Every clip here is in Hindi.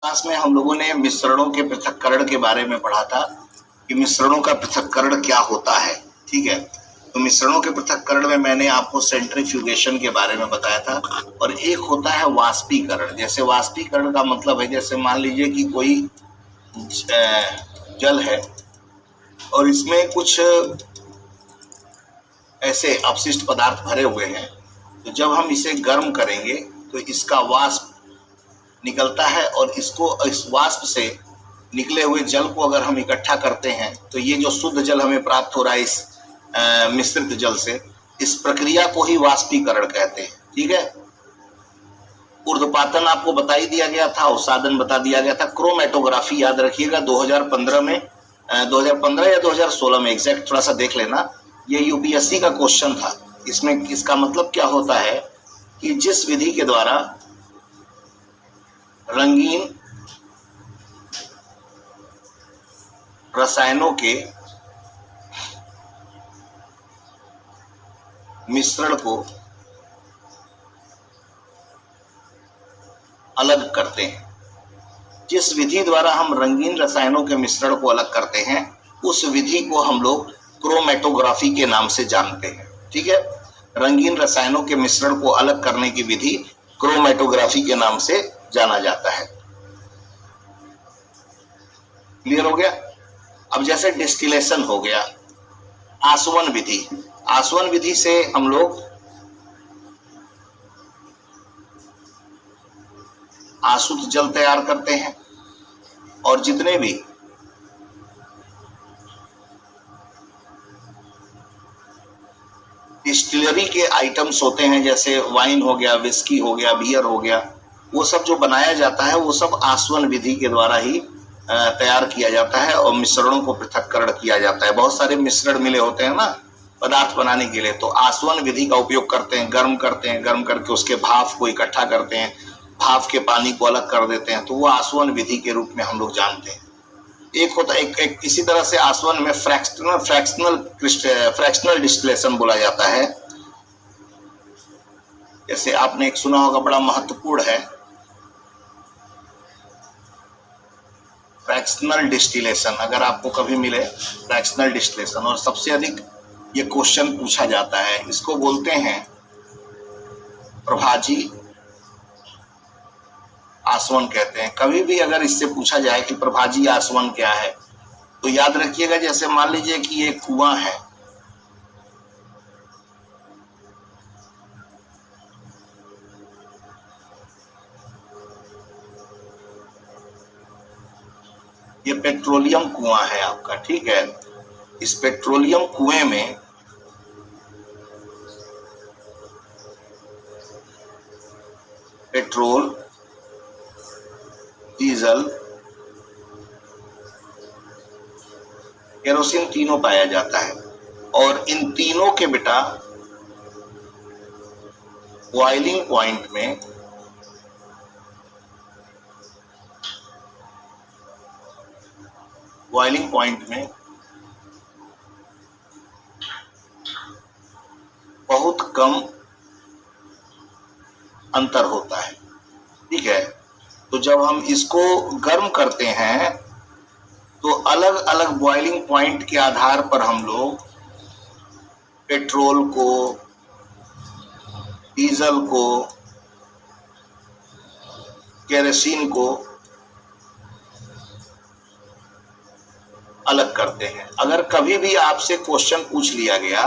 क्लास में हम लोगों ने मिश्रणों के पृथक्करण के बारे में पढ़ा था कि मिश्रणों का पृथक्करण क्या होता है। ठीक है, तो मिश्रणों के पृथक्करण में मैंने आपको सेंट्रीफ्यूगेशन के बारे में बताया था और एक होता है वाष्पीकरण। जैसे वाष्पीकरण का मतलब है, जैसे मान लीजिए कि कोई जल है और इसमें कुछ ऐसे अपशिष्ट पदार्थ भरे हुए हैं, तो जब हम इसे गर्म करेंगे तो इसका वाष्प निकलता है और इस वाष्प से निकले हुए जल को अगर हम इकट्ठा करते हैं तो ये जो शुद्ध जल हमें प्राप्त हो रहा है इस मिश्रित जल से, इस प्रक्रिया को ही वाष्पीकरण कहते हैं। ठीक है, ऊर्ध्वपातन आपको बता ही दिया गया था, अवसादन बता दिया गया था। क्रोमैटोग्राफी याद रखिएगा 2015 में 2015 या 2016 में एग्जैक्ट थोड़ा सा देख लेना, ये यूपीएससी का क्वेश्चन था। इसमें इसका मतलब क्या होता है कि जिस विधि के द्वारा रंगीन रसायनों के मिश्रण को अलग करते हैं, जिस विधि द्वारा हम रंगीन रसायनों के मिश्रण को अलग करते हैं उस विधि को हम लोग क्रोमैटोग्राफी के नाम से जानते हैं। ठीक है, रंगीन रसायनों के मिश्रण को अलग करने की विधि क्रोमैटोग्राफी के नाम से जाना जाता है। क्लियर हो गया? अब जैसे डिस्टिलेशन हो गया, आसवन विधि, आसवन विधि से हम लोग आसुत जल तैयार करते हैं और जितने भी डिस्टिलरी के आइटम्स होते हैं, जैसे वाइन हो गया, विस्की हो गया, बियर हो गया, वो सब जो बनाया जाता है वो सब आसवन विधि के द्वारा ही तैयार किया जाता है और मिश्रणों को पृथक्करण किया जाता है। बहुत सारे मिश्रण मिले होते हैं ना पदार्थ बनाने के लिए, तो आसवन विधि का उपयोग करते हैं, गर्म करते हैं, गर्म करके उसके भाप को इकट्ठा करते हैं, भाप के पानी को अलग कर देते हैं, तो वो आसवन विधि के रूप में हम लोग जानते हैं। एक होता एक इसी तरह से आसवन में फ्रैक्शनल डिस्टिलेशन बोला जाता है। जैसे आपने एक सुना होगा, बड़ा महत्वपूर्ण है फ्रैक्शनल डिस्टिलेशन, अगर आपको कभी मिले फ्रैक्शनल डिस्टिलेशन, और सबसे अधिक ये क्वेश्चन पूछा जाता है। इसको बोलते हैं प्रभाजी आसवन कहते हैं। कभी भी अगर इससे पूछा जाए कि प्रभाजी आसवन क्या है, तो याद रखिएगा, जैसे मान लीजिए कि ये कुआं है, ये पेट्रोलियम कुआं है आपका। ठीक है, इस पेट्रोलियम कुएं में पेट्रोल, डीजल, केरोसिन तीनों पाया जाता है और इन तीनों के बेटा बॉइलिंग पॉइंट में बहुत कम अंतर होता है। ठीक है, तो जब हम इसको गर्म करते हैं तो अलग अलग बॉइलिंग पॉइंट के आधार पर हम लोग पेट्रोल को, डीजल को, केरोसिन को अलग करते हैं। अगर कभी भी आपसे क्वेश्चन पूछ लिया गया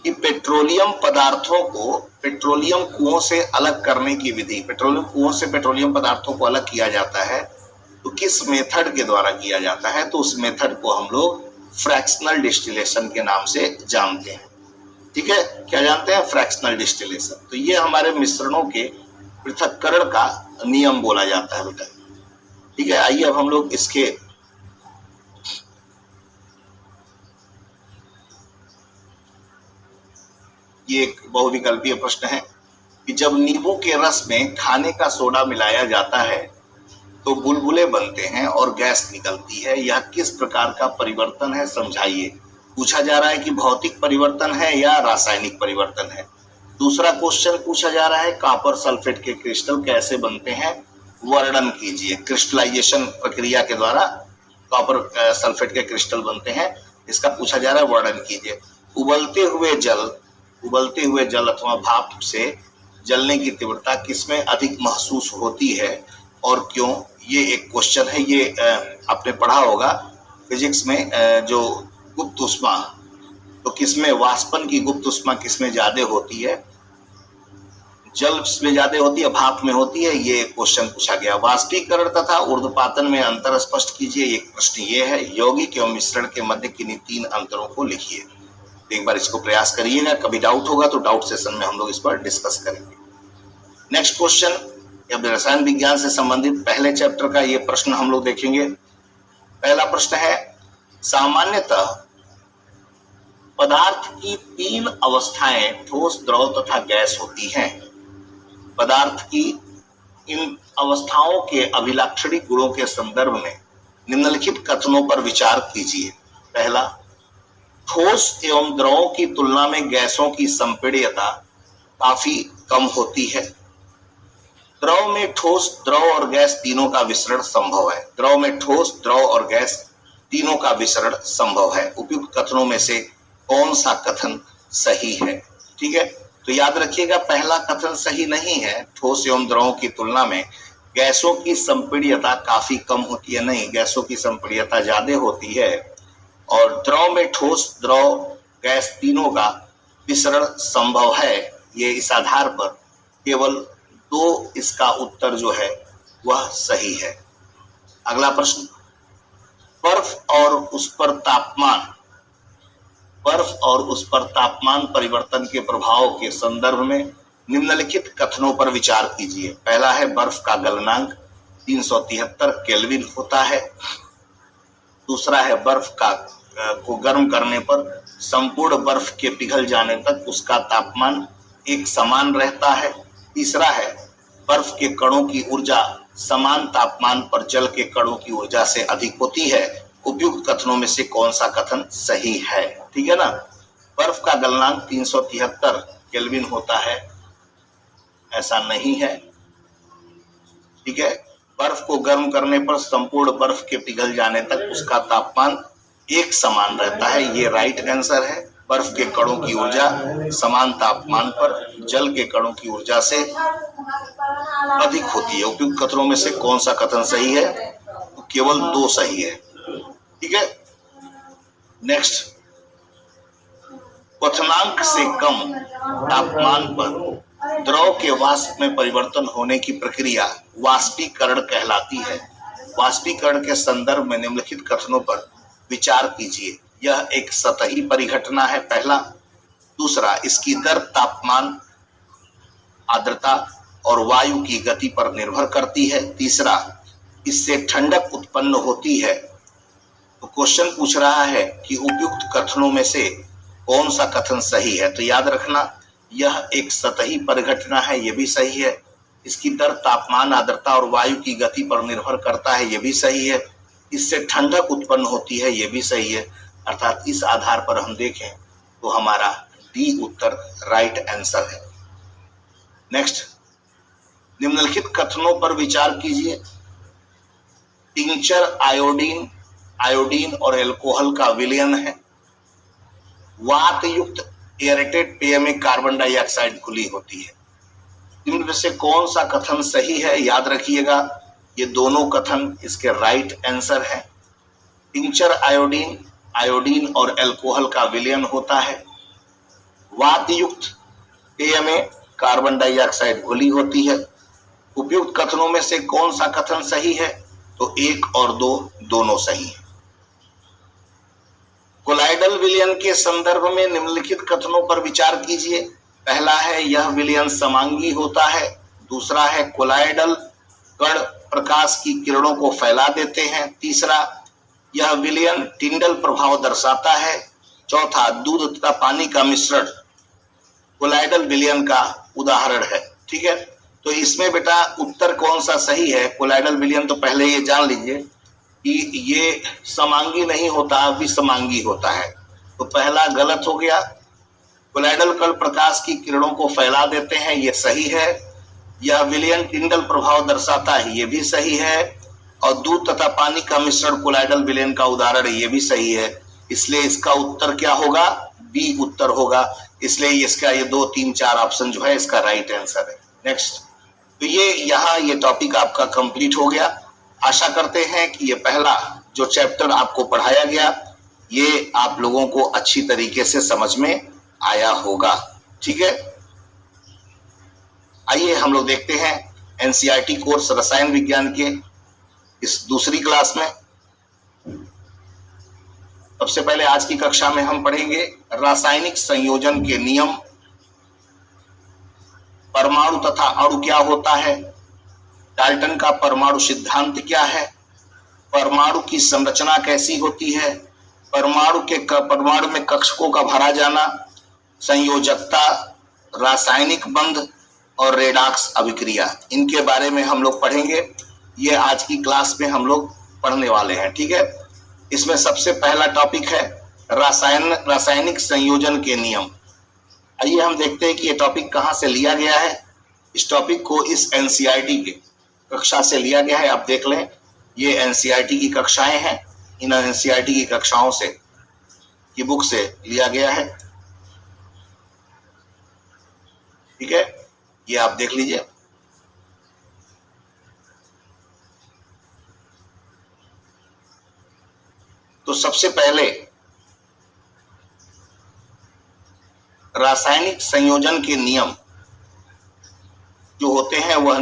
कि पेट्रोलियम पदार्थों को पेट्रोलियम कुओं से अलग करने की विधि, पेट्रोलियम कुओं से पेट्रोलियम पदार्थों को अलग किया जाता है, तो किस मेथड के द्वारा किया जाता है, तो उस मेथड को हम लोग फ्रैक्शनल डिस्टिलेशन के नाम से जानते हैं। ठीक है, क्या जानते हैं? Fractional distillation. तो ये हमारे मिश्रणों के पृथक्करण का नियम बोला जाता है बेटा। ठीक है, आइए अब हम लोग इसके ये एक बहुविकल्पीय प्रश्न है कि जब नींबू के रस में खाने का सोडा मिलाया जाता है तो बुलबुले बनते हैं और गैस निकलती है, यह किस प्रकार का परिवर्तन है, समझाइए। पूछा जा रहा है कि भौतिक परिवर्तन है या रासायनिक परिवर्तन है। दूसरा क्वेश्चन पूछा जा रहा है कॉपर सल्फेट के क्रिस्टल कैसे बनते हैं, वर्णन कीजिए। क्रिस्टलाइजेशन प्रक्रिया के द्वारा कॉपर सल्फेट के क्रिस्टल बनते हैं, इसका पूछा जा रहा है, वर्णन कीजिए। उबलते हुए जल अथवा भाप से जलने की तीव्रता किसमें अधिक महसूस होती है और क्यों? ये एक क्वेश्चन है। ये आपने पढ़ा होगा फिजिक्स में, जो गुप्त ऊष्मा, तो किसमें वाष्पन की गुप्त ऊष्मा किसमें ज्यादा होती है? जल में ज्यादा होती है, भाप में होती है? ये क्वेश्चन पूछा गया। वाष्पीकरण तथा ऊर्ध्वपातन में अंतर स्पष्ट कीजिए। एक प्रश्न ये है। यौगिक एवं मिश्रण के मध्य किन्हीं 3 अंतरों को लिखिए। एक बार इसको प्रयास करिएगा, कभी डाउट होगा तो डाउट सेशन में हम लोग इस पर डिस्कस करेंगे। नेक्स्ट क्वेश्चन, अब रसायन विज्ञान से संबंधित पहले चैप्टर का ये प्रश्न हम लोग देखेंगे। पहला प्रश्न है, सामान्यतः पदार्थ की 3 अवस्थाएं ठोस, द्रव तथा गैस होती हैं। पदार्थ की इन अवस्थाओं के अभिलाक्षणिक गुणों के संदर्भ में निम्नलिखित कथनों पर विचार कीजिए। पहला, ठोस एवं द्रवों की तुलना में गैसों की संपीड्यता काफी कम होती है। द्रव में ठोस, द्रव और गैस तीनों का विसरण संभव है। द्रव में ठोस, द्रव और गैस तीनों का विसरण संभव है। उपयुक्त कथनों में से कौन सा कथन सही है? ठीक है, तो याद रखिएगा, पहला कथन सही नहीं है। ठोस एवं द्रवों की तुलना में गैसों की संपीड्यता काफी कम होती है। नहीं, गैसों की संपीड्यता ज्यादा होती है। और द्रव में ठोस, द्रव, गैस तीनों का विसरण संभव है। ये इस आधार पर केवल 2 इसका उत्तर जो है वह सही है। अगला प्रश्न, बर्फ और उस पर तापमान परिवर्तन के प्रभाव के संदर्भ में निम्नलिखित कथनों पर विचार कीजिए। पहला है, बर्फ का गलनांक 373 केल्विन होता है। दूसरा है, बर्फ को गर्म करने पर संपूर्ण बर्फ के पिघल जाने तक उसका तापमान एक समान रहता है। तीसरा है, बर्फ के कणों की ऊर्जा समान तापमान पर जल के कणों की ऊर्जा से अधिक होती है। उपयुक्त कथनों में से कौन सा कथन सही है? ठीक है ना, बर्फ का गलनांक 373 केल्विन होता है, ऐसा नहीं है। ठीक है, बर्फ को गर्म करने पर संपूर्ण बर्फ के पिघल जाने तक उसका तापमान एक समान रहता है, ये राइट आंसर है। बर्फ के कणों की ऊर्जा समान तापमान पर जल के कणों की ऊर्जा से अधिक होती है। उपयुक्त कथनों में से कौन सा कथन सही है? तो केवल 2 सही है। ठीक है, नेक्स्ट, क्वथनांक से कम तापमान पर द्रव के वाष्प में परिवर्तन होने की प्रक्रिया वाष्पीकरण कहलाती है। वाष्पीकरण के संदर्भ में निम्नलिखित कथनों पर विचार कीजिए। यह एक सतही परिघटना है, पहला। दूसरा, इसकी दर तापमान, आर्द्रता और वायु की गति पर निर्भर करती है। तीसरा, इससे ठंडक उत्पन्न होती है। तो क्वेश्चन पूछ रहा है कि उपयुक्त कथनों में से कौन सा कथन सही है? तो याद रखना, यह एक सतही परिघटना है, यह भी सही है। इसकी दर तापमान, आर्द्रता और वायु की गति पर निर्भर करता है, यह भी सही है। इससे ठंडक उत्पन्न होती है, यह भी सही है। अर्थात इस आधार पर हम देखें तो हमारा डी उत्तर राइट आंसर है। नेक्स्ट, निम्नलिखित कथनों पर विचार कीजिए। टिंचर आयोडीन और एल्कोहल का विलयन है। वात युक्त एयरेटेड पेय में कार्बन डाइऑक्साइड घुली होती है। इनमें से कौन सा कथन सही है? याद रखिएगा, ये दोनों कथन इसके राइट आंसर है। टिंचर आयोडीन और एल्कोहल का विलयन होता है। वात युक्त पेय में कार्बन डाइऑक्साइड घुली होती है। उपयुक्त कथनों में से कौन सा कथन सही है? तो 1 और 2 दोनों सही है। कोलाइडल विलयन के संदर्भ में निम्नलिखित कथनों पर विचार कीजिए। पहला है, यह विलयन समांगी होता है। दूसरा है, कोलाइडल कण प्रकाश की किरणों को फैला देते हैं। तीसरा, यह विलयन टिंडल प्रभाव दर्शाता है। चौथा, दूध तथा पानी का मिश्रण कोलाइडल विलयन का उदाहरण है। ठीक है, तो इसमें बेटा उत्तर कौन सा सही है? कोलाइडल विलयन तो पहले ये जान लीजिए कि ये समांगी नहीं होता, विसमांगी होता है। तो पहला गलत हो गया। कोलाइडल कण प्रकाश की किरणों को फैला देते हैं, ये सही है। यह विलियम टिंडल प्रभाव दर्शाता है, ये भी सही है। और दूध तथा पानी का मिश्रण कोलाइडल विलयन का उदाहरण है, ये भी सही है। इसलिए इसका उत्तर क्या होगा? बी उत्तर होगा। इसलिए इसका ये 2, 3, 4 ऑप्शन जो है इसका राइट आंसर है। नेक्स्ट, तो ये टॉपिक आपका कंप्लीट हो गया। आशा करते हैं कि ये पहला जो चैप्टर आपको पढ़ाया गया ये आप लोगों को अच्छी तरीके से समझ में आया होगा। ठीक है, आइए हम लोग देखते हैं एनसीईआरटी कोर्स रसायन विज्ञान के इस दूसरी क्लास में। सबसे पहले आज की कक्षा में हम पढ़ेंगे रासायनिक संयोजन के नियम, परमाणु तथा अणु क्या होता है, डाल्टन का परमाणु सिद्धांत क्या है, परमाणु की संरचना कैसी होती है, परमाणु में कक्षकों का भरा जाना, संयोजकता, रासायनिक बंध और रेडॉक्स अभिक्रिया, इनके बारे में हम लोग पढ़ेंगे। ये आज की क्लास में हम लोग पढ़ने वाले हैं। ठीक है, इसमें सबसे पहला टॉपिक है रासायनिक संयोजन के नियम। आइए हम देखते हैं कि ये टॉपिक कहाँ से लिया गया है। इस टॉपिक को इस एनसीईआरटी के कक्षा से लिया गया है। आप देख लें, ये एनसीईआरटी की कक्षाएं हैं। इन एनसीईआरटी की कक्षाओं से की बुक से लिया गया है। ठीक है, ये आप देख लीजिए। तो सबसे पहले रासायनिक संयोजन के नियम जो होते हैं वह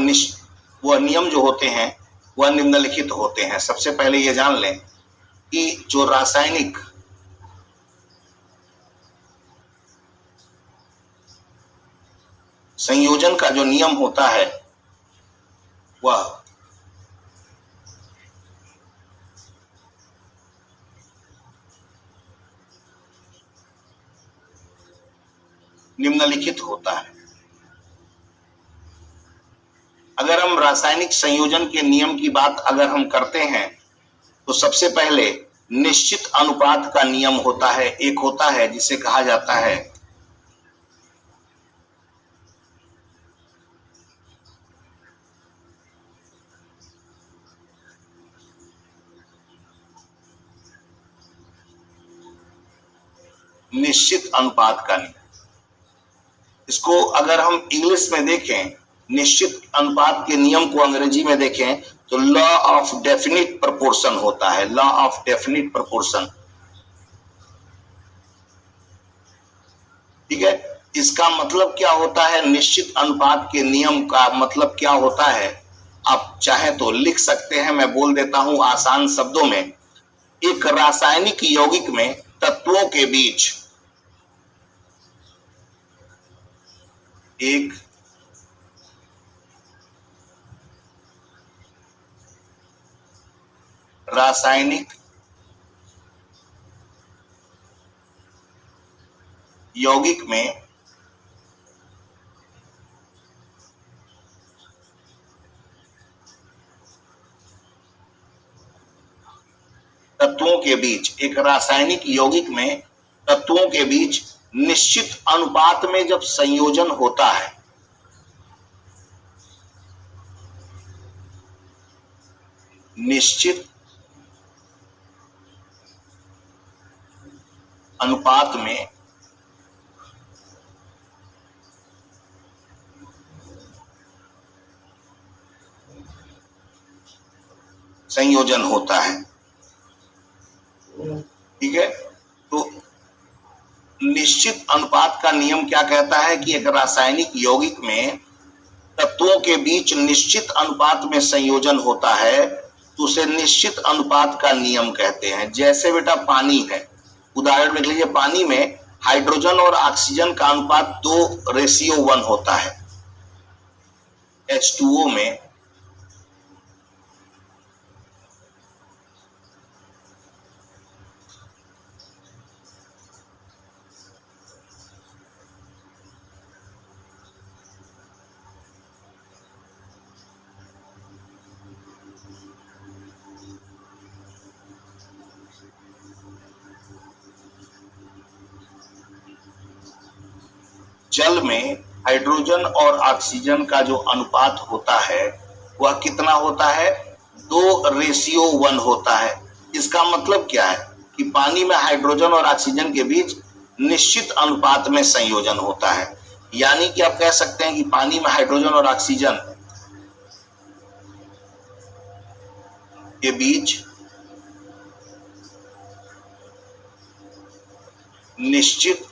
नियम जो होते हैं वह निम्नलिखित होते हैं। सबसे पहले ये जान लें कि जो रासायनिक संयोजन का जो नियम होता है वह निम्नलिखित होता है। अगर हम रासायनिक संयोजन के नियम की बात अगर हम करते हैं तो सबसे पहले निश्चित अनुपात का नियम होता है। एक होता है जिसे कहा जाता है निश्चित अनुपात का नियम। इसको अगर हम इंग्लिश में देखें, निश्चित अनुपात के नियम को अंग्रेजी में देखें तो लॉ ऑफ डेफिनिट प्रोपोर्शन होता है। Law of definite proportion. ठीक है, इसका मतलब क्या होता है? निश्चित अनुपात के नियम का मतलब क्या होता है आप चाहे तो लिख सकते हैं, मैं बोल देता हूं आसान शब्दों में। एक रासायनिक यौगिक में तत्वों के बीच एक रासायनिक यौगिक में तत्वों के बीच एक रासायनिक यौगिक में तत्वों के बीच निश्चित अनुपात में जब संयोजन होता है, निश्चित अनुपात में संयोजन होता है। ठीक है, तो निश्चित अनुपात का नियम क्या कहता है कि एक रासायनिक यौगिक में तत्वों के बीच निश्चित अनुपात में संयोजन होता है तो उसे निश्चित अनुपात का नियम कहते हैं। जैसे बेटा पानी है, उदाहरण में लीजिए, पानी में हाइड्रोजन और ऑक्सीजन का अनुपात 2:1 होता है। H2O में जल में हाइड्रोजन और ऑक्सीजन का जो अनुपात होता है वह कितना होता है? 2:1 होता है। इसका मतलब क्या है कि पानी में हाइड्रोजन और ऑक्सीजन के बीच निश्चित अनुपात में संयोजन होता है। यानी कि आप कह सकते हैं कि पानी में हाइड्रोजन और ऑक्सीजन के बीच निश्चित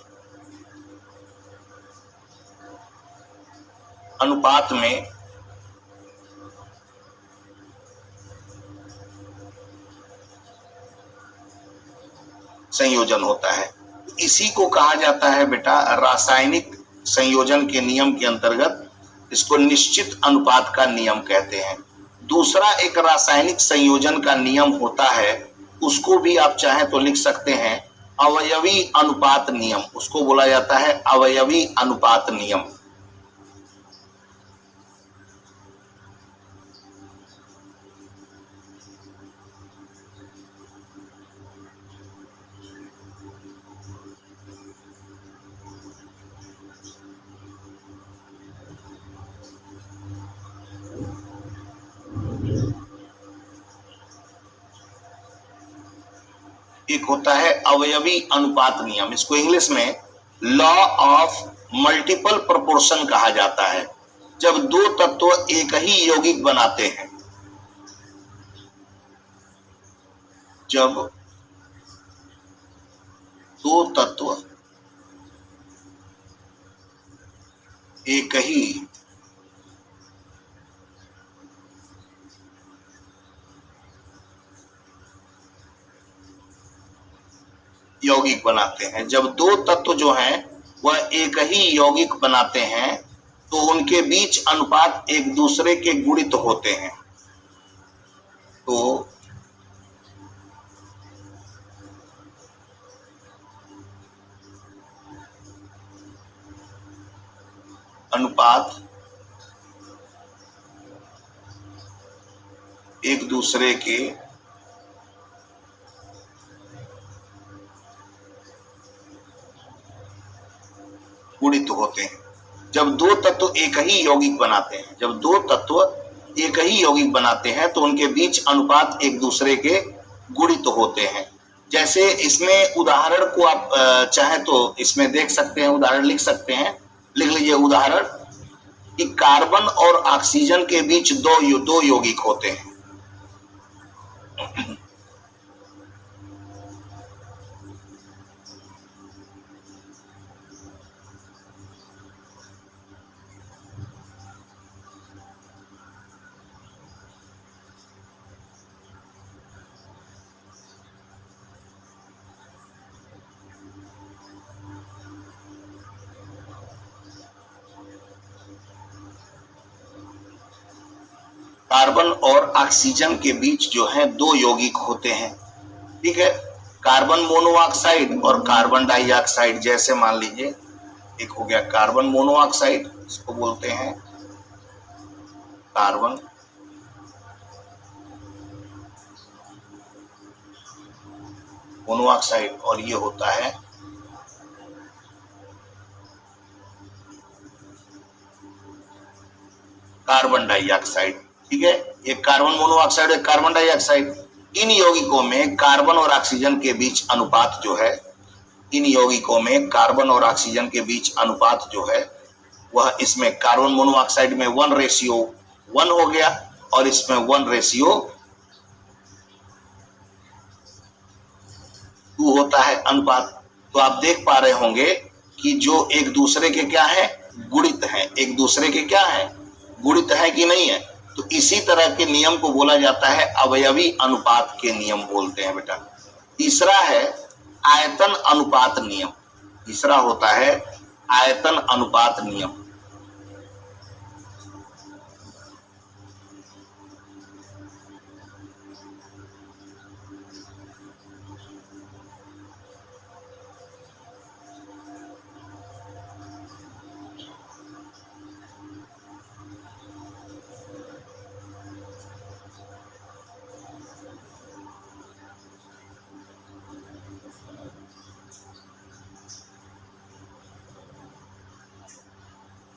अनुपात में संयोजन होता है। इसी को कहा जाता है बेटा रासायनिक संयोजन के नियम के अंतर्गत इसको निश्चित अनुपात का नियम कहते हैं। दूसरा एक रासायनिक संयोजन का नियम होता है, उसको भी आप चाहें तो लिख सकते हैं अवयवी अनुपात नियम। उसको बोला जाता है अवयवी अनुपात नियम। एक होता है अवयवी अनुपात नियम, इसको इंग्लिश में लॉ ऑफ मल्टीपल प्रोपोर्शन कहा जाता है। जब दो तत्व एक ही यौगिक बनाते हैं, जब दो तत्व एक ही यौगिक बनाते हैं, जब दो तत्व जो हैं वह एक ही यौगिक बनाते हैं तो उनके बीच अनुपात एक दूसरे के गुणित होते हैं। तो अनुपात एक दूसरे के गुणित होते हैं। जब दो तत्व एक ही यौगिक बनाते हैं, जब दो तत्व एक ही यौगिक बनाते हैं तो उनके बीच अनुपात एक दूसरे के गुणित होते हैं। जैसे इसमें उदाहरण को आप चाहे तो इसमें देख सकते हैं, उदाहरण लिख सकते हैं। लिख लीजिए उदाहरण कि कार्बन और ऑक्सीजन के बीच दो यौगिक होते हैं। कार्बन और ऑक्सीजन के बीच जो है दो यौगिक होते हैं, ठीक है। कार्बन मोनोऑक्साइड और कार्बन डाइऑक्साइड, जैसे मान लीजिए एक हो गया कार्बन मोनोऑक्साइड, इसको बोलते हैं कार्बन मोनोऑक्साइड, और ये होता है कार्बन डाइऑक्साइड, ठीक है। एक कार्बन मोनोऑक्साइड, एक कार्बन डाइऑक्साइड। इन यौगिकों में कार्बन और ऑक्सीजन के बीच अनुपात जो है, इन यौगिकों में कार्बन और ऑक्सीजन के बीच अनुपात जो है वह इसमें कार्बन मोनोऑक्साइड में 1:1 हो गया और इसमें 1:2 होता है अनुपात। तो आप देख पा रहे होंगे कि जो एक दूसरे के क्या है, गुणित हैं। एक दूसरे के क्या है, गुणित है कि नहीं है। तो इसी तरह के नियम को बोला जाता है अवयवी अनुपात के नियम बोलते हैं बेटा। तीसरा है आयतन अनुपात नियम। तीसरा होता है आयतन अनुपात नियम।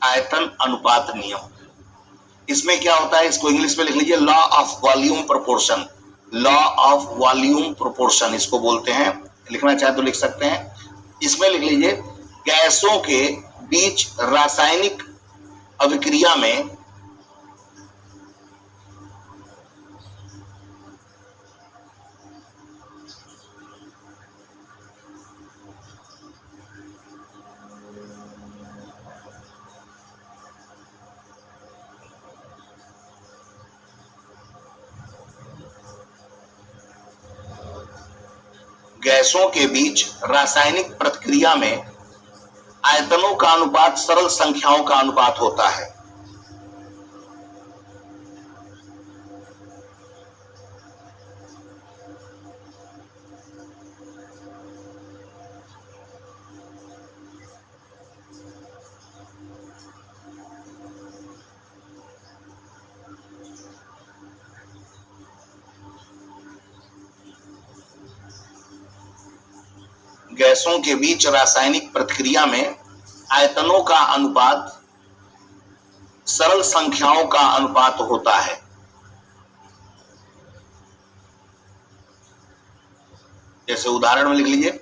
आयतन अनुपात नियम। इसमें क्या होता है, इसको इंग्लिश में लिख लीजिए, law of volume proportion. Law of volume proportion इसको बोलते हैं, लिखना चाहे तो लिख सकते हैं। इसमें लिख लीजिए, गैसों के बीच रासायनिक अभिक्रिया में गैसों के बीच रासायनिक प्रतिक्रिया में आयतनों का अनुपात सरल संख्याओं का अनुपात होता है। गैसों के बीच रासायनिक प्रतिक्रिया में आयतनों का अनुपात सरल संख्याओं का अनुपात होता है। जैसे उदाहरण में लिख लीजिए,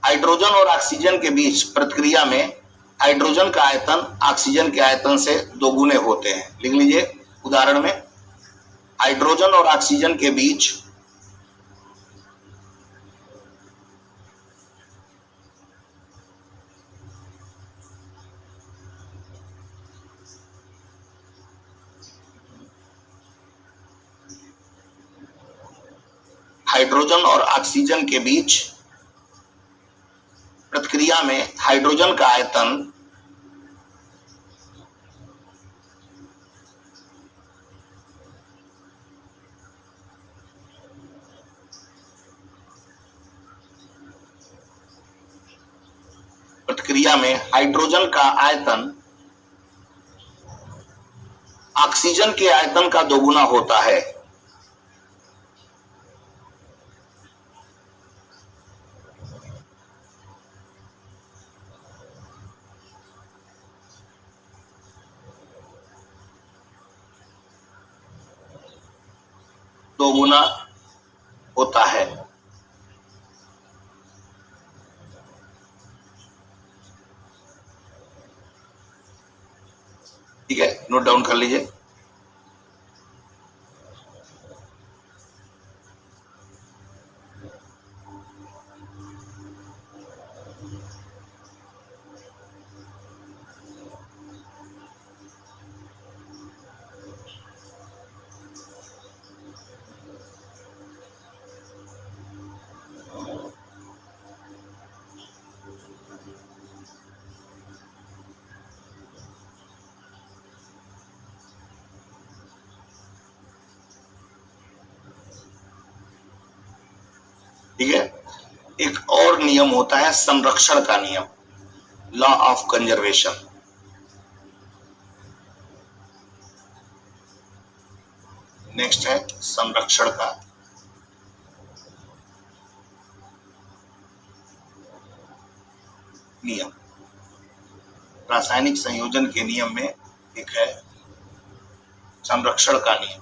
हाइड्रोजन और ऑक्सीजन के बीच प्रतिक्रिया में हाइड्रोजन का आयतन ऑक्सीजन के आयतन से दोगुने होते हैं। लिख लीजिए उदाहरण में, हाइड्रोजन और ऑक्सीजन के बीच हाइड्रोजन और ऑक्सीजन के बीच प्रतिक्रिया में हाइड्रोजन का आयतन ऑक्सीजन के आयतन का दोगुना होता है। दोगुना होता है। ठीक है, नोट डाउन कर लीजिए। ठीक है, एक और नियम होता है संरक्षण का नियम, लॉ ऑफ कंजर्वेशन। नेक्स्ट है संरक्षण का नियम। रासायनिक संयोजन के नियम में एक है संरक्षण का नियम।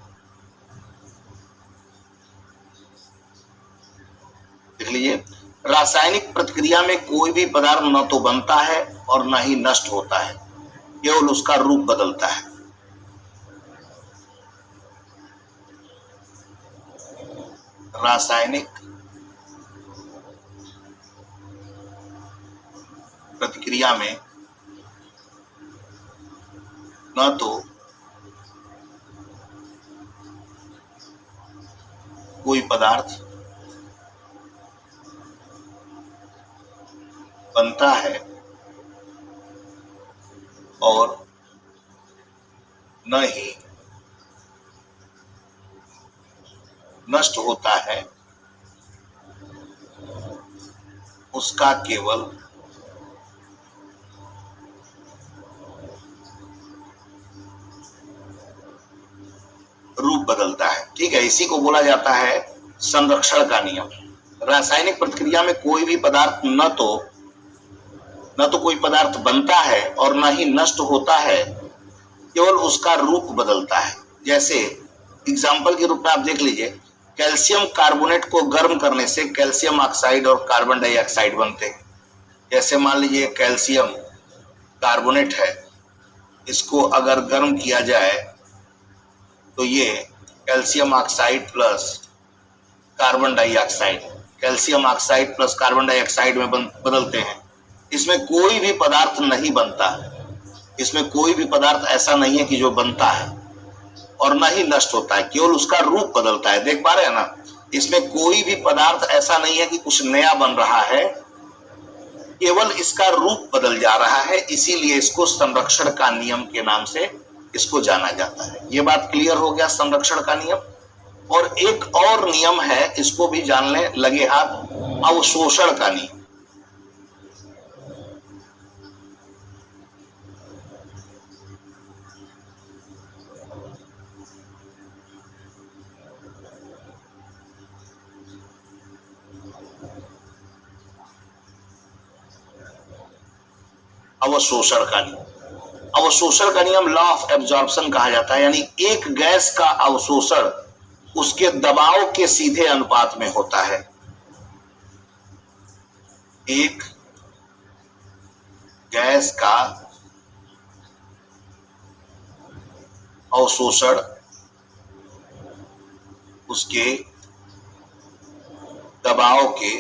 देख लीजिए, रासायनिक प्रतिक्रिया में कोई भी पदार्थ न तो बनता है और न ही नष्ट होता है, केवल उसका रूप बदलता है। रासायनिक प्रतिक्रिया में न तो कोई पदार्थ बनता है और न ही नष्ट होता है, उसका केवल रूप बदलता है। ठीक है, इसी को बोला जाता है संरक्षण का नियम। रासायनिक प्रतिक्रिया में कोई भी पदार्थ न तो न तो कोई पदार्थ बनता है और न ही नष्ट होता है, केवल उसका रूप बदलता है। जैसे एग्जाम्पल के रूप में आप देख लीजिए, कैल्शियम कार्बोनेट को गर्म करने से कैल्शियम ऑक्साइड और कार्बन डाइऑक्साइड बनते हैं। जैसे मान लीजिए कैल्शियम कार्बोनेट है, इसको अगर गर्म किया जाए तो ये calcium oxide plus carbon dioxide, calcium oxide plus carbon dioxide में बदलते हैं। इसमें कोई भी पदार्थ नहीं बनता, इसमें कोई भी पदार्थ ऐसा नहीं है कि जो बनता है और ना ही नष्ट होता है, केवल उसका रूप बदलता है। देख पा रहे हैं ना, इसमें कोई भी पदार्थ ऐसा नहीं है कि कुछ नया बन रहा है, केवल इसका रूप बदल जा रहा है। इसीलिए इसको संरक्षण का नियम के नाम से इसको जाना जाता है। ये बात क्लियर हो गया, संरक्षण का नियम। और एक और नियम है, इसको भी जानने लगे हाथ, अवशोषण का नियम। अवशोषण का नियम, अवशोषण का नियम लॉ ऑफ एब्जॉर्प्शन कहा जाता है। यानी एक गैस का अवशोषण उसके दबाव के सीधे अनुपात में होता है। एक गैस का अवशोषण उसके दबाव के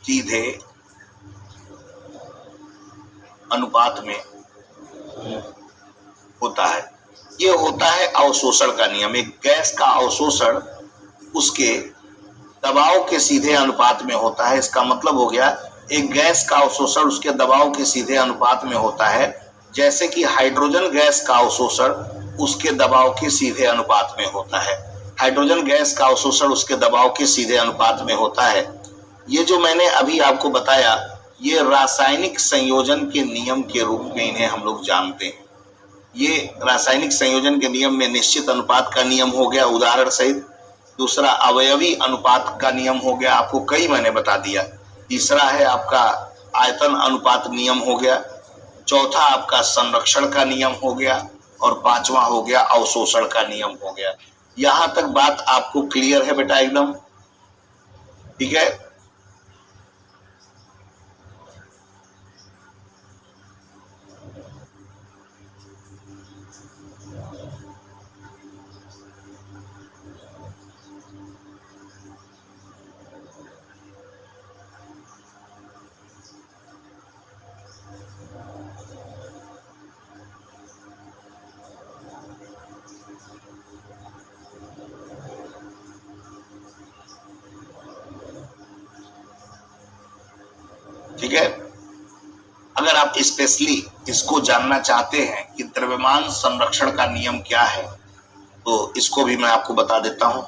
सीधे अनुपात में होता है। यह होता है अवशोषण का नियम। एक गैस का अवशोषण उसके दबाव के सीधे अनुपात में होता है। इसका मतलब हो गया, एक गैस का अवशोषण उसके दबाव के सीधे अनुपात में होता है। जैसे कि हाइड्रोजन गैस का अवशोषण उसके दबाव के सीधे अनुपात में होता है। हाइड्रोजन गैस का अवशोषण उसके दबाव के सीधे अनुपात में होता है। ये जो मैंने अभी आपको बताया, ये रासायनिक संयोजन के नियम के रूप में इन्हें हम लोग जानते हैं। ये रासायनिक संयोजन के नियम में निश्चित अनुपात का नियम हो गया उदाहरण सहित। दूसरा अवयवी अनुपात का नियम हो गया, आपको कई मैंने बता दिया। तीसरा है आपका आयतन अनुपात नियम हो गया। चौथा आपका संरक्षण का नियम हो गया। और पांचवा हो गया अवशोषण का नियम हो गया। यहां तक बात आपको क्लियर है बेटा एकदम? ठीक है। ठीक है। अगर आप स्पेशली इसको जानना चाहते हैं कि द्रव्यमान संरक्षण का नियम क्या है, तो इसको भी मैं आपको बता देता हूं।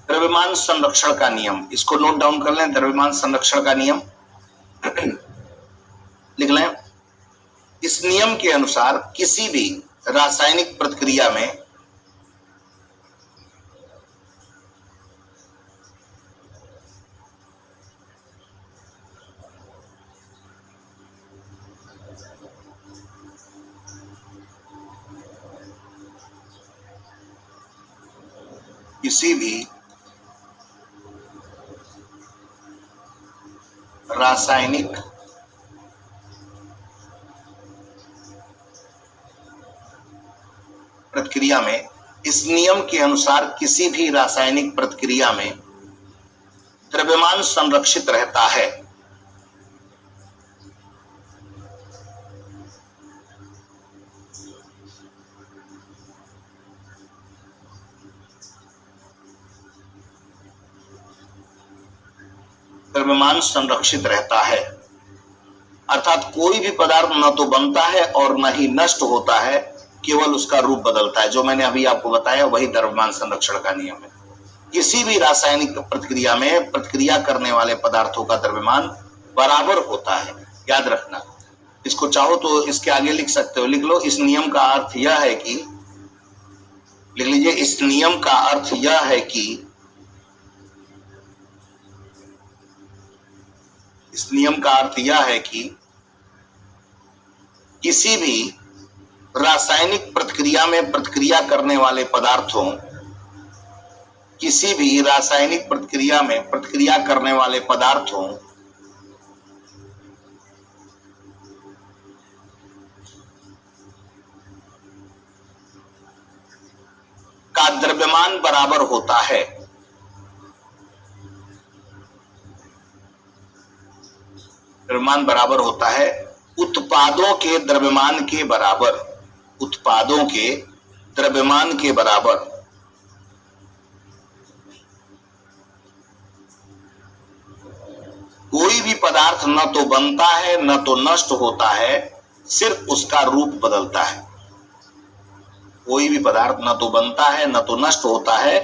द्रव्यमान संरक्षण का नियम, इसको नोट डाउन कर लें। द्रव्यमान संरक्षण का नियम लिख लें। इस नियम के अनुसार किसी भी रासायनिक प्रतिक्रिया में किसी भी रासायनिक प्रतिक्रिया में, इस नियम के अनुसार किसी भी रासायनिक प्रतिक्रिया में द्रव्यमान संरक्षित रहता है। द्रव्यमान संरक्षित रहता है। अर्थात कोई भी पदार्थ न तो बनता है और न ही नष्ट होता है, केवल उसका रूप बदलता है। जो मैंने अभी आपको बताया वही द्रव्यमान संरक्षण का नियम है। किसी भी रासायनिक प्रतिक्रिया में प्रतिक्रिया करने वाले पदार्थों का द्रव्यमान बराबर होता है, याद रखना। इसको चाहो तो इसके आगे लिख सकते हो, लिख लो। इस नियम का अर्थ यह है कि, लिख लीजिए, इस नियम का अर्थ यह है कि, इस नियम का अर्थ यह है कि किसी भी रासायनिक प्रतिक्रिया में प्रतिक्रिया करने वाले पदार्थों, किसी भी रासायनिक प्रतिक्रिया में प्रतिक्रिया करने वाले पदार्थों का द्रव्यमान बराबर होता है। द्रव्यमान बराबर होता है उत्पादों के द्रव्यमान के बराबर, उत्पादों के द्रव्यमान के बराबर। कोई भी पदार्थ न तो बनता है न तो नष्ट होता है, सिर्फ उसका रूप बदलता है। कोई भी पदार्थ न तो बनता है न तो नष्ट होता है,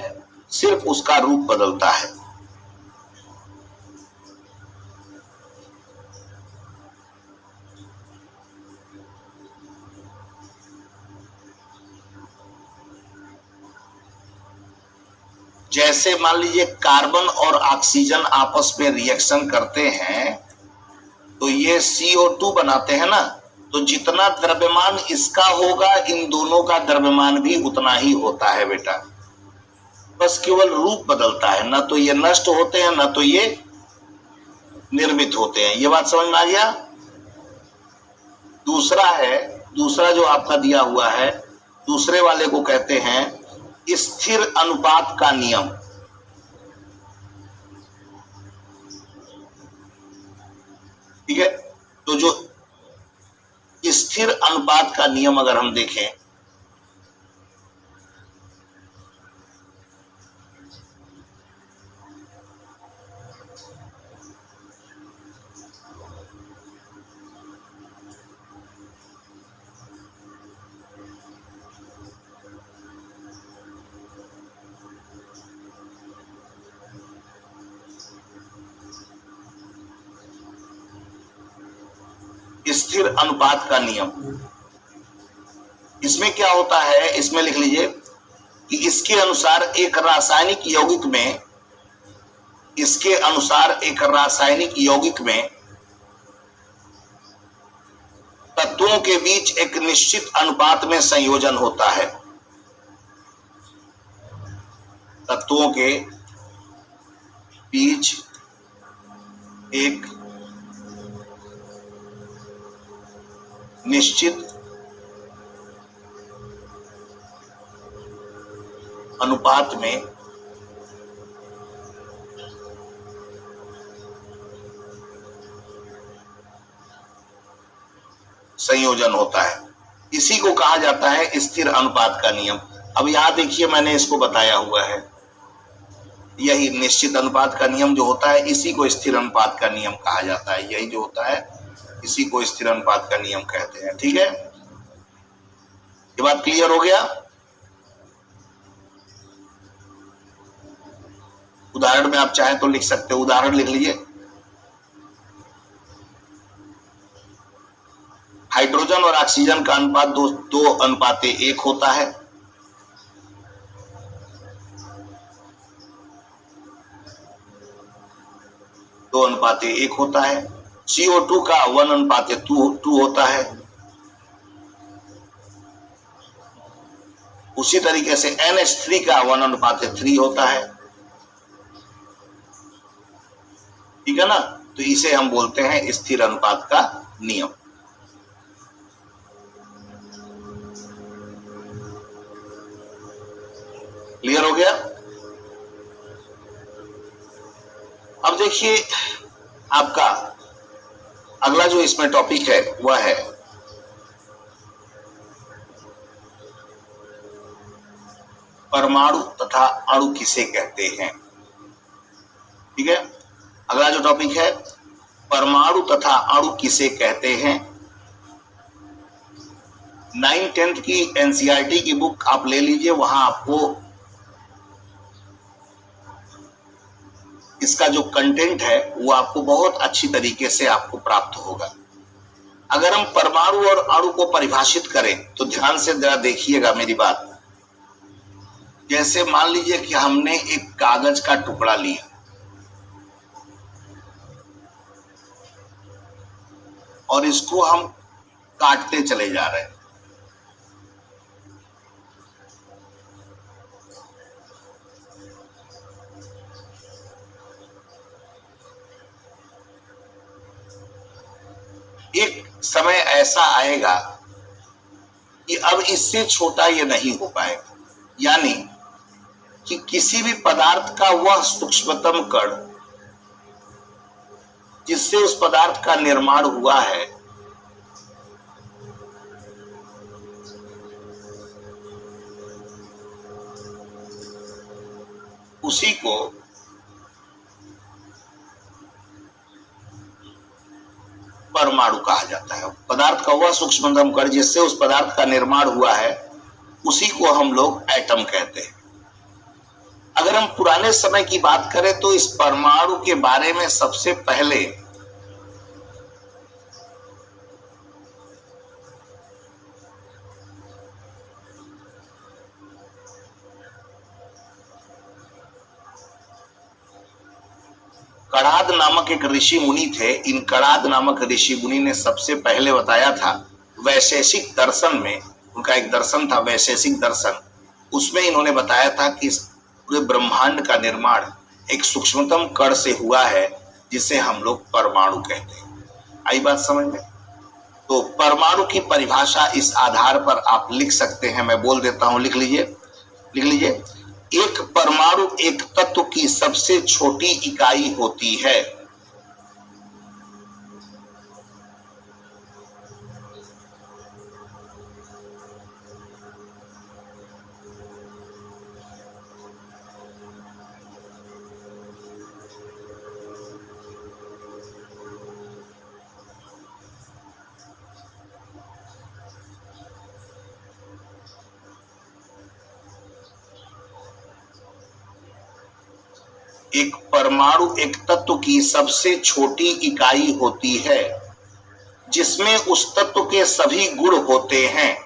सिर्फ उसका रूप बदलता है। जैसे मान लीजिए कार्बन और ऑक्सीजन आपस में रिएक्शन करते हैं तो ये CO2 बनाते हैं ना, तो जितना द्रव्यमान इसका होगा इन दोनों का द्रव्यमान भी उतना ही होता है बेटा, बस केवल रूप बदलता है। ना तो ये नष्ट होते हैं ना तो ये निर्मित होते हैं। ये बात समझ में आ गया। दूसरा है, दूसरा जो आपका दिया हुआ है, दूसरे वाले को कहते हैं स्थिर अनुपात का नियम। ठीक है, तो जो स्थिर अनुपात का नियम अगर हम देखें, स्थिर अनुपात का नियम, इसमें क्या होता है, इसमें लिख लीजिए कि इसके अनुसार एक रासायनिक यौगिक में, इसके अनुसार एक रासायनिक यौगिक में तत्वों के बीच एक निश्चित अनुपात में संयोजन होता है। तत्वों के बीच एक निश्चित अनुपात में संयोजन होता है। इसी को कहा जाता है स्थिर अनुपात का नियम। अब यहां देखिए मैंने इसको बताया हुआ है, यही निश्चित अनुपात का नियम जो होता है इसी को स्थिर अनुपात का नियम कहा जाता है। यही जो होता है इसी को स्थिर अनुपात का नियम कहते हैं। ठीक है, ये बात क्लियर हो गया। उदाहरण में आप चाहें तो लिख सकते हो, उदाहरण लिख लीजिए। हाइड्रोजन और ऑक्सीजन का अनुपात 2:1 होता है। दो अनुपात 1 होता है। CO2 का 1:2 होता है। उसी तरीके से NH3 का 1:3 होता है। ठीक है ना, तो इसे हम बोलते हैं स्थिर अनुपात का नियम। क्लियर हो गया। अब देखिए आपका अगला जो इसमें टॉपिक है वह है परमाणु तथा अणु किसे कहते हैं। ठीक है, अगला जो टॉपिक है परमाणु तथा अणु किसे कहते हैं? 9th-10th की एनसीईआरटी की बुक आप ले लीजिए, वहां आपको इसका जो कंटेंट है वो आपको बहुत अच्छी तरीके से आपको प्राप्त होगा। अगर हम परमाणु और अणु को परिभाषित करें तो ध्यान से जरा देखिएगा मेरी बात। जैसे मान लीजिए कि हमने एक कागज का टुकड़ा लिया और इसको हम काटते चले जा रहे हैं। एक समय ऐसा आएगा कि अब इससे छोटा ये नहीं हो पाएगा, यानी कि किसी भी पदार्थ का वह सूक्ष्मतम कण जिससे उस पदार्थ का निर्माण हुआ है, उसी को परमाणु कहा जाता है। पदार्थ का वह सूक्ष्मतम कण जिससे उस पदार्थ का निर्माण हुआ है, उसी को हम लोग एटम कहते हैं। अगर हम पुराने समय की बात करें तो इस परमाणु के बारे में सबसे पहले कणाद नामक एक ऋषि मुनि थे। इन कणाद नामक ऋषि मुनि ने सबसे पहले बताया था वैशेषिक दर्शन में, उनका एक दर्शन था वैशेषिक दर्शन, उसमें इन्होंने बताया था कि पूरे ब्रह्मांड का निर्माण एक सूक्ष्मतम कण से हुआ है जिसे हम लोग परमाणु कहते हैं। आई बात समझ में? तो परमाणु की परिभाषा इस आधार पर आप लिख सकते हैं, मैं बोल देता हूं, लिख लीजिए। एक परमाणु एक तत्व की सबसे छोटी इकाई होती है। एक परमाणु एक तत्व की सबसे छोटी इकाई होती है जिसमें उस तत्व के सभी गुण होते हैं।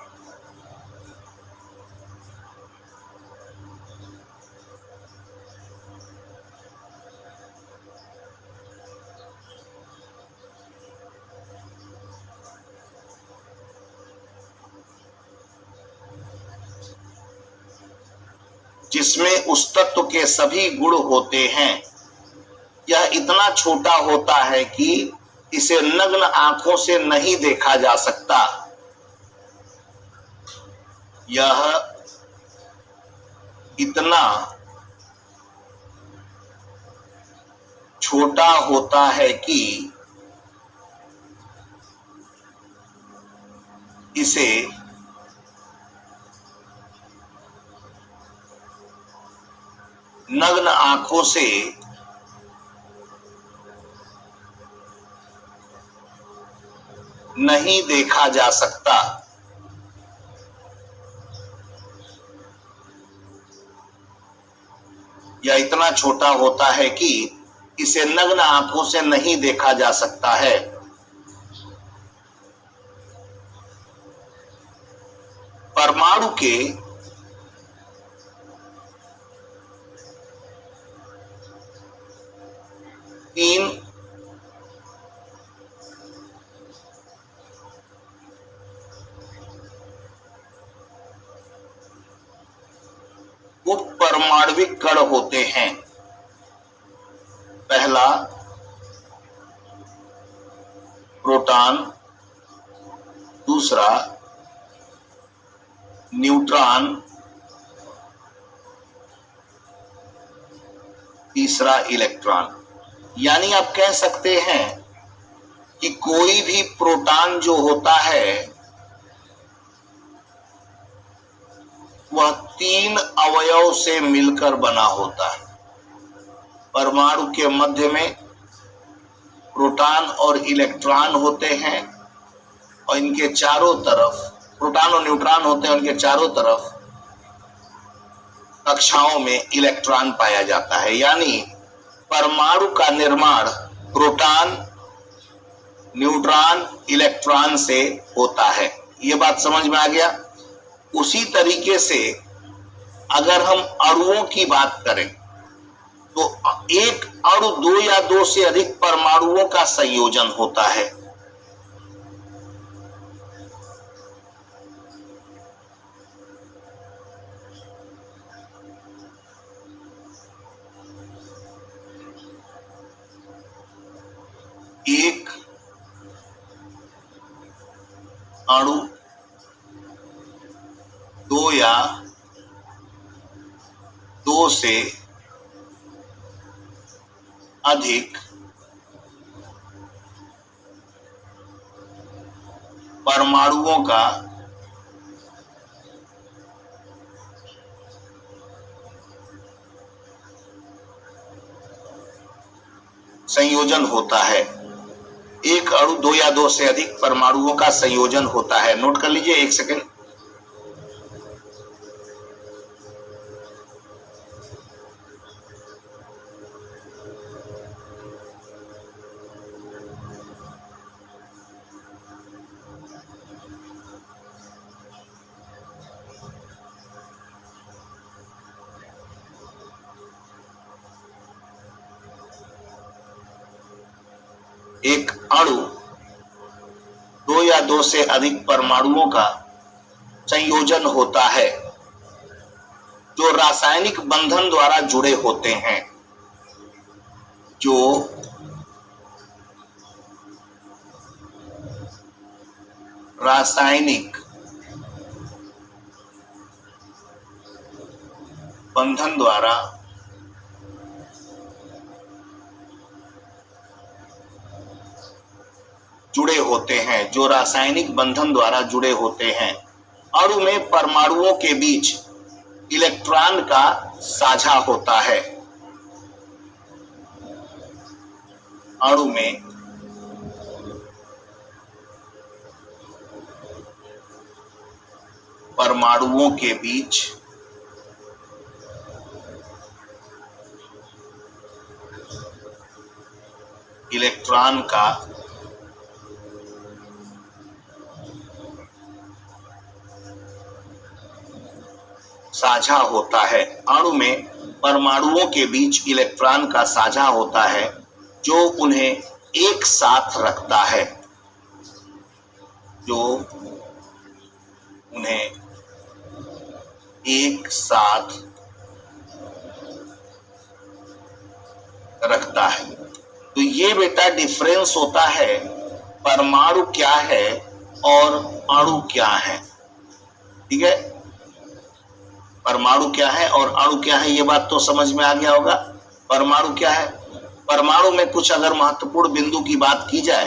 जिसमें उस तत्व के सभी गुण होते हैं। यह इतना छोटा होता है कि इसे नग्न आंखों से नहीं देखा जा सकता। यह इतना छोटा होता है कि इसे नग्न आंखों से नहीं देखा जा सकता। यह इतना छोटा होता है कि इसे नग्न आंखों से नहीं देखा जा सकता है। परमाणु के तीन उप परमाणविक कण होते हैं। पहला प्रोटॉन, दूसरा न्यूट्रॉन, तीसरा इलेक्ट्रॉन। यानी आप कह सकते हैं कि कोई भी प्रोटॉन जो होता है वह 3 अवयव से मिलकर बना होता है। परमाणु के मध्य में प्रोटॉन और इलेक्ट्रॉन होते हैं और इनके चारों तरफ प्रोटॉन और न्यूट्रॉन होते हैं, उनके चारों तरफ कक्षाओं में इलेक्ट्रॉन पाया जाता है। यानी परमाणु का निर्माण प्रोटॉन, न्यूट्रॉन, इलेक्ट्रॉन से होता है। ये बात समझ में आ गया। उसी तरीके से अगर हम अणुओं की बात करें तो एक अणु दो या दो से अधिक परमाणुओं का संयोजन होता है। एक अणु दो या दो से अधिक परमाणुओं का संयोजन होता है। एक अणु दो या दो से अधिक परमाणुओं का संयोजन होता है। नोट कर लीजिए, एक सेकेंड। एक अणु दो या दो से अधिक परमाणुओं का संयोजन होता है जो रासायनिक बंधन द्वारा जुड़े होते हैं। जो रासायनिक बंधन द्वारा जुड़े होते हैं, जो रासायनिक बंधन द्वारा जुड़े होते हैं। अणु में परमाणुओं के बीच इलेक्ट्रॉन का साझा होता है। अणु में परमाणुओं के बीच इलेक्ट्रॉन का साझा होता है। अणु में परमाणुओं के बीच इलेक्ट्रॉन का साझा होता है जो उन्हें एक साथ रखता है, जो उन्हें एक साथ रखता है। तो ये बेटा डिफरेंस होता है परमाणु क्या है और अणु क्या है। ठीक है, परमाणु क्या है और अणु क्या है, ये बात तो समझ में आ गया होगा। परमाणु क्या है, परमाणु में कुछ अगर महत्वपूर्ण बिंदु की बात की जाए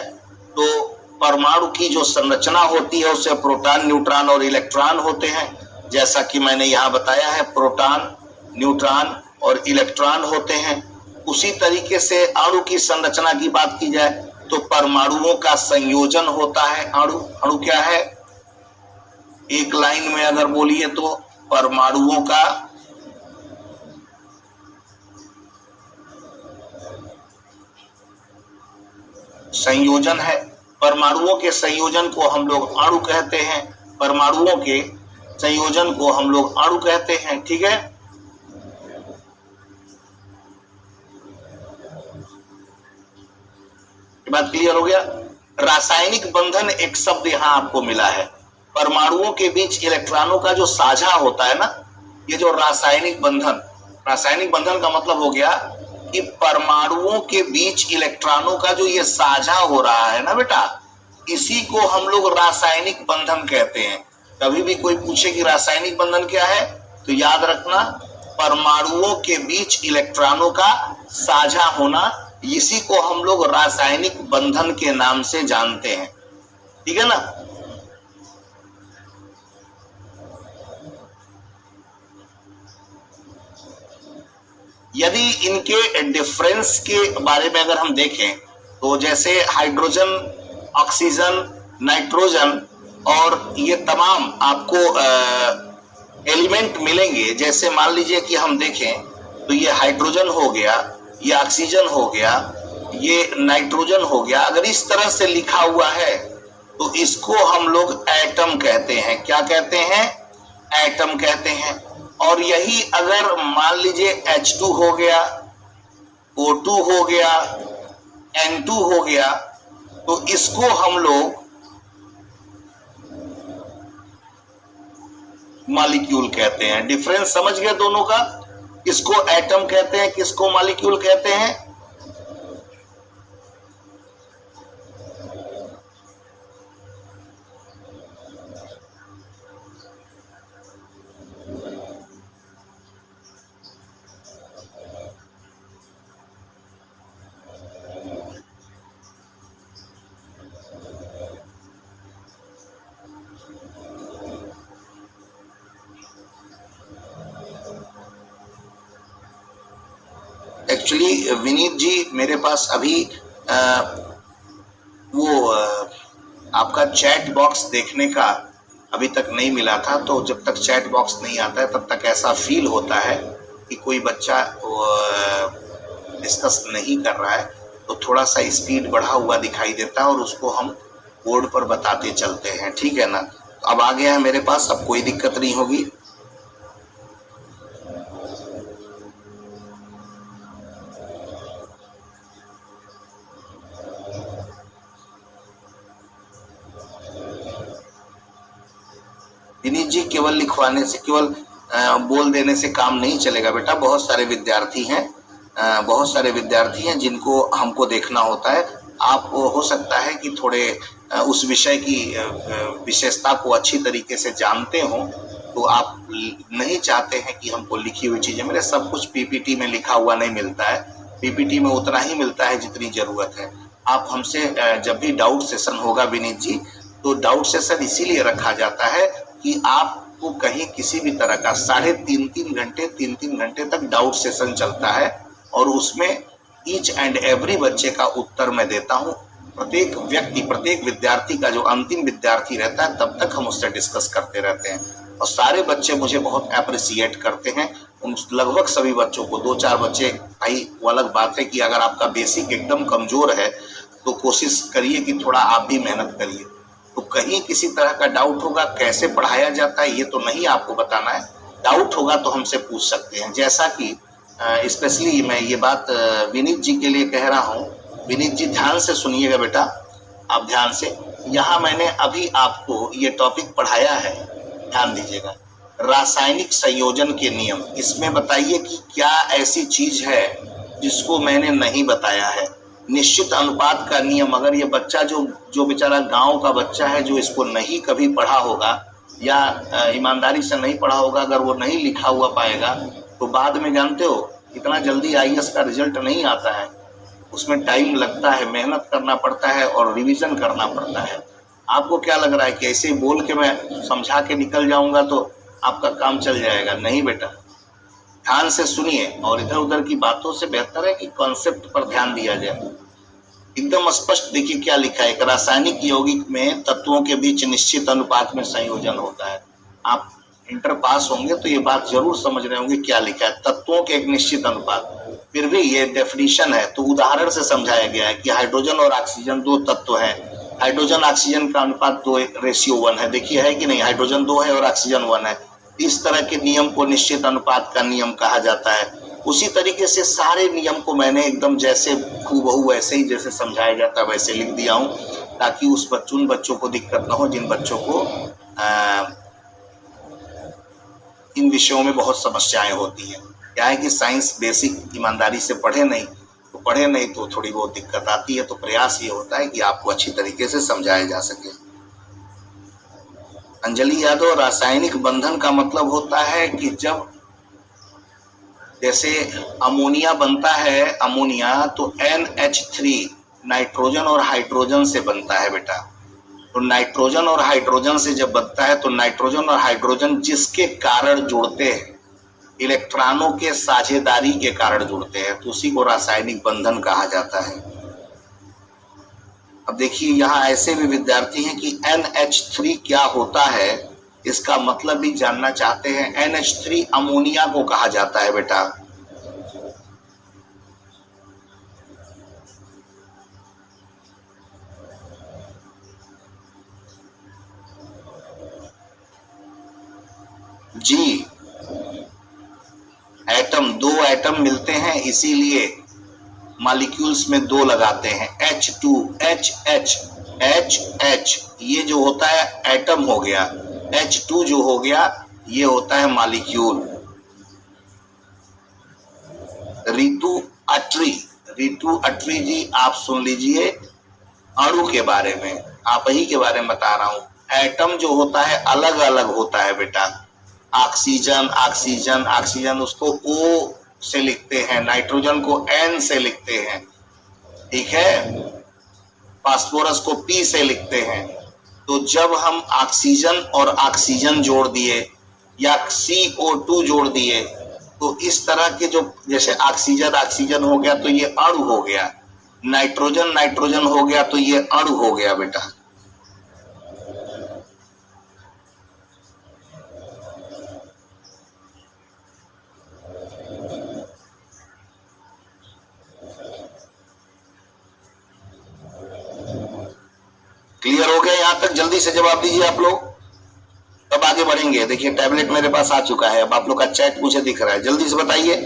तो परमाणु की जो संरचना होती है उससे प्रोटॉन, न्यूट्रॉन और इलेक्ट्रॉन होते हैं। जैसा कि मैंने यहाँ बताया है, प्रोटॉन, न्यूट्रॉन और इलेक्ट्रॉन होते हैं। उसी तरीके से अणु की संरचना की बात की जाए तो परमाणुओं का संयोजन होता है। अणु क्या है, एक लाइन में अगर बोलिए तो परमाणुओं का संयोजन है। परमाणुओं के संयोजन को हम लोग अणु कहते हैं। परमाणुओं के संयोजन को हम लोग अणु कहते हैं। ठीक है, बात क्लियर हो गया। रासायनिक बंधन एक शब्द यहां आपको मिला है। परमाणुओं के बीच इलेक्ट्रॉनों का जो साझा होता है ना, ये जो रासायनिक बंधन का मतलब हो गया कि परमाणुओं के बीच इलेक्ट्रॉनों का जो ये साझा हो रहा है ना बेटा, इसी को हम लोग रासायनिक बंधन कहते हैं। कभी भी कोई पूछे कि रासायनिक बंधन क्या है तो याद रखना, परमाणुओं के बीच इलेक्ट्रॉनों का साझा होना, इसी को हम लोग रासायनिक बंधन के नाम से जानते हैं। ठीक है ना। यदि इनके डिफरेंस के बारे में अगर हम देखें तो जैसे हाइड्रोजन, ऑक्सीजन, नाइट्रोजन और ये तमाम आपको एलिमेंट मिलेंगे। जैसे मान लीजिए कि हम देखें तो ये हाइड्रोजन हो गया, ये ऑक्सीजन हो गया, ये नाइट्रोजन हो गया। अगर इस तरह से लिखा हुआ है तो इसको हम लोग एटम कहते हैं। क्या कहते हैं? एटम कहते हैं। और यही अगर मान लीजिए H2 हो गया, O2 हो गया, N2 हो गया, तो इसको हम लोग मॉलिक्यूल कहते हैं। डिफरेंस समझ गए दोनों का? किसको एटम कहते हैं, किसको मॉलिक्यूल कहते हैं? एक्चुअली विनीत जी, मेरे पास अभी आपका चैट बॉक्स देखने का अभी तक नहीं मिला था। तो जब तक चैट बॉक्स नहीं आता है तब तक ऐसा फील होता है कि कोई बच्चा डिस्कस नहीं कर रहा है, तो थोड़ा सा स्पीड बढ़ा हुआ दिखाई देता है और उसको हम बोर्ड पर बताते चलते हैं। ठीक है ना? तो अब आ गया है मेरे पास, अब कोई दिक्कत नहीं होगी। विनीत जी, केवल लिखवाने से, केवल बोल देने से काम नहीं चलेगा बेटा। बहुत सारे विद्यार्थी हैं जिनको हमको देखना होता है। आप हो सकता है कि थोड़े उस विषय की विशेषता को अच्छी तरीके से जानते हो, तो आप नहीं चाहते हैं कि हमको लिखी हुई चीजें मिले। सब कुछ पीपीटी में लिखा हुआ नहीं मिलता है, पीपीटी में उतना ही मिलता है जितनी जरूरत है। आप हमसे जब भी डाउट सेशन होगा विनीत जी, तो डाउट सेशन इसीलिए रखा जाता है कि आपको कहीं किसी भी तरह का 3.5 घंटे तक डाउट सेशन चलता है, और उसमें ईच एंड एवरी बच्चे का उत्तर मैं देता हूँ। प्रत्येक व्यक्ति, प्रत्येक विद्यार्थी का जो अंतिम विद्यार्थी रहता है तब तक हम उससे डिस्कस करते रहते हैं, और सारे बच्चे मुझे बहुत अप्रिसिएट करते हैं। उन लगभग सभी बच्चों को, 2-4 बच्चे, भाई वो अलग बात है कि अगर आपका बेसिक एकदम कमजोर है तो कोशिश करिए कि थोड़ा आप भी मेहनत करिए। तो कहीं किसी तरह का डाउट होगा, कैसे पढ़ाया जाता है ये तो नहीं आपको बताना है, डाउट होगा तो हमसे पूछ सकते हैं। जैसा कि स्पेशली मैं ये बात विनीत जी के लिए कह रहा हूँ। विनीत जी ध्यान से सुनिएगा बेटा, आप ध्यान से। यहाँ मैंने अभी आपको ये टॉपिक पढ़ाया है, ध्यान दीजिएगा, रासायनिक संयोजन के नियम। इसमें बताइए कि क्या ऐसी चीज है जिसको मैंने नहीं बताया है। निश्चित अनुपात का नियम, अगर ये बच्चा जो बेचारा गांव का बच्चा है, जो इसको नहीं कभी पढ़ा होगा या ईमानदारी से नहीं पढ़ा होगा, अगर वो नहीं लिखा हुआ पाएगा तो बाद में जानते हो इतना जल्दी आईएएस का रिजल्ट नहीं आता है। उसमें टाइम लगता है, मेहनत करना पड़ता है और रिवीजन करना पड़ता है। आपको क्या लग रहा है कि ऐसे ही बोल के मैं समझा के निकल जाऊंगा तो आपका काम चल जाएगा? नहीं बेटा, ध्यान से सुनिए, और इधर उधर की बातों से बेहतर है कि कॉन्सेप्ट पर ध्यान दिया जाए। एकदम स्पष्ट देखिए क्या लिखा है। एक रासायनिक यौगिक में तत्वों के बीच निश्चित अनुपात में संयोजन होता है। आप इंटर पास होंगे तो ये बात जरूर समझ रहे होंगे क्या लिखा है, तत्वों के एक निश्चित अनुपात। फिर भी ये डेफिनेशन है, तो उदाहरण से समझाया गया है कि हाइड्रोजन और ऑक्सीजन 2 तत्व हैं। हाइड्रोजन ऑक्सीजन का अनुपात 2:1 है। देखिए है कि नहीं, हाइड्रोजन 2 है और ऑक्सीजन 1 है। इस तरह के नियम को निश्चित अनुपात का नियम कहा जाता है। उसी तरीके से सारे नियम को मैंने एकदम जैसे हूबहू वैसे ही जैसे समझाया जाता है वैसे लिख दिया हूँ, ताकि उन बच्चों को दिक्कत ना हो जिन बच्चों को इन विषयों में बहुत समस्याएं होती हैं। क्या है कि साइंस बेसिक ईमानदारी से पढ़े नहीं तो थोड़ी बहुत दिक्कत आती है। तो प्रयास ये होता है कि आपको अच्छी तरीके से समझाया जा सके। अंजलि यादव, रासायनिक बंधन का मतलब होता है कि जब जैसे अमोनिया बनता है, अमोनिया तो NH3 नाइट्रोजन और हाइड्रोजन से बनता है बेटा। तो नाइट्रोजन और हाइड्रोजन से जब बनता है तो नाइट्रोजन और हाइड्रोजन जिसके कारण जुड़ते हैं, इलेक्ट्रॉनों के साझेदारी के कारण जुड़ते हैं, तो उसी को रासायनिक बंधन कहा जाता है। अब देखिए यहाँ ऐसे भी विद्यार्थी हैं कि NH3 क्या होता है इसका मतलब भी जानना चाहते हैं। NH3 अमोनिया को कहा जाता है बेटा। जी, एटम, दो एटम मिलते हैं इसीलिए मॉलिक्यूल्स में दो लगाते हैं। H2, HH, HH ये जो होता है एटम हो गया, H2 जो हो गया ये होता है मॉलिक्यूल। रितु अट्री जी आप सुन लीजिए अणु के बारे में, आप ही के बारे में बता रहा हूं। एटम जो होता है अलग अलग होता है बेटा। ऑक्सीजन ऑक्सीजन ऑक्सीजन उसको O से लिखते हैं, नाइट्रोजन को N से लिखते हैं, ठीक है, फास्फोरस को P से लिखते हैं। तो जब हम ऑक्सीजन और ऑक्सीजन जोड़ दिए या CO2 जोड़ दिए तो इस तरह के जो, जैसे ऑक्सीजन ऑक्सीजन हो गया तो ये अणु हो गया, नाइट्रोजन नाइट्रोजन हो गया तो ये अणु हो गया बेटा। क्लियर हो गया यहां तक? जल्दी से जवाब दीजिए आप लोग, तब आगे बढ़ेंगे। देखिए टैबलेट मेरे पास आ चुका है, अब आप लोग का चैट मुझे दिख रहा है, जल्दी से बताइए।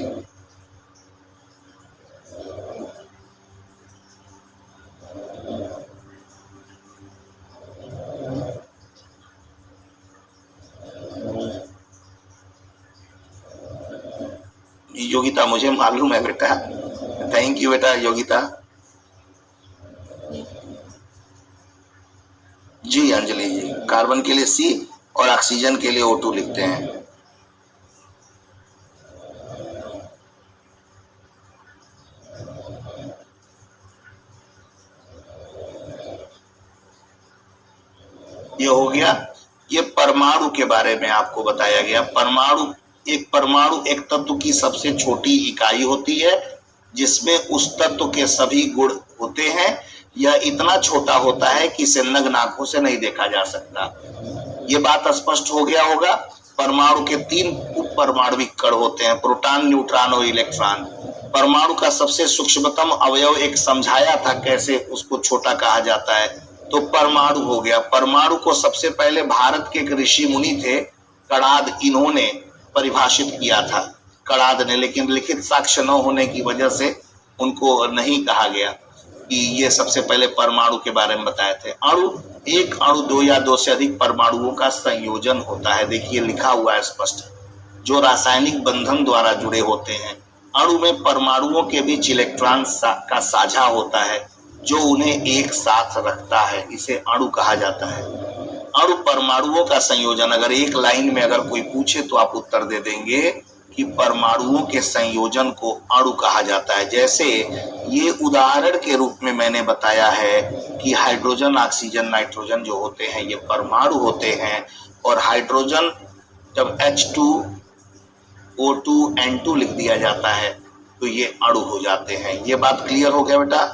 योगिता मुझे मालूम है बेटा, थैंक यू बेटा योगिता। जी अंजलि जी, कार्बन के लिए C और ऑक्सीजन के लिए O2 लिखते हैं। ये हो गया, ये परमाणु के बारे में आपको बताया गया। परमाणु एक तत्व की सबसे छोटी इकाई होती है जिसमें उस तत्व के सभी गुण होते हैं। यह इतना छोटा होता है कि इसे नग्न आंखों से नहीं देखा जा सकता। ये बात स्पष्ट हो गया होगा। परमाणु के 3 उप परमाणुविक कण होते हैं, प्रोटॉन, न्यूट्रॉन और इलेक्ट्रॉन। परमाणु का सबसे सूक्ष्मतम अवयव एक समझाया था कैसे उसको छोटा कहा जाता है, तो परमाणु हो गया। परमाणु को सबसे पहले भारत के एक ऋषि मुनि थे कणाद, इन्होंने परिभाषित किया था, कणाद ने, लेकिन लिखित साक्ष्य न होने की वजह से उनको नहीं कहा गया कि ये सबसे पहले परमाणु के बारे में बताए थे। अणु, एक अणु 2 या 2 से अधिक परमाणुओं का संयोजन होता है। देखिए लिखा हुआ है स्पष्ट, जो रासायनिक बंधन द्वारा जुड़े होते हैं। अणु में परमाणुओं के बीच इलेक्ट्रॉन का साझा होता है जो उन्हें एक साथ रखता है, इसे अणु कहा जाता है। अणु परमाणुओं का संयोजन, अगर एक लाइन में अगर कोई पूछे तो आप उत्तर दे देंगे कि परमाणुओं के संयोजन को अणु कहा जाता है। जैसे ये उदाहरण के रूप में मैंने बताया है कि हाइड्रोजन, ऑक्सीजन, नाइट्रोजन जो होते हैं ये परमाणु होते हैं, और हाइड्रोजन जब H2, O2, N2 लिख दिया जाता है तो ये अणु हो जाते हैं। ये बात क्लियर हो गया बेटा?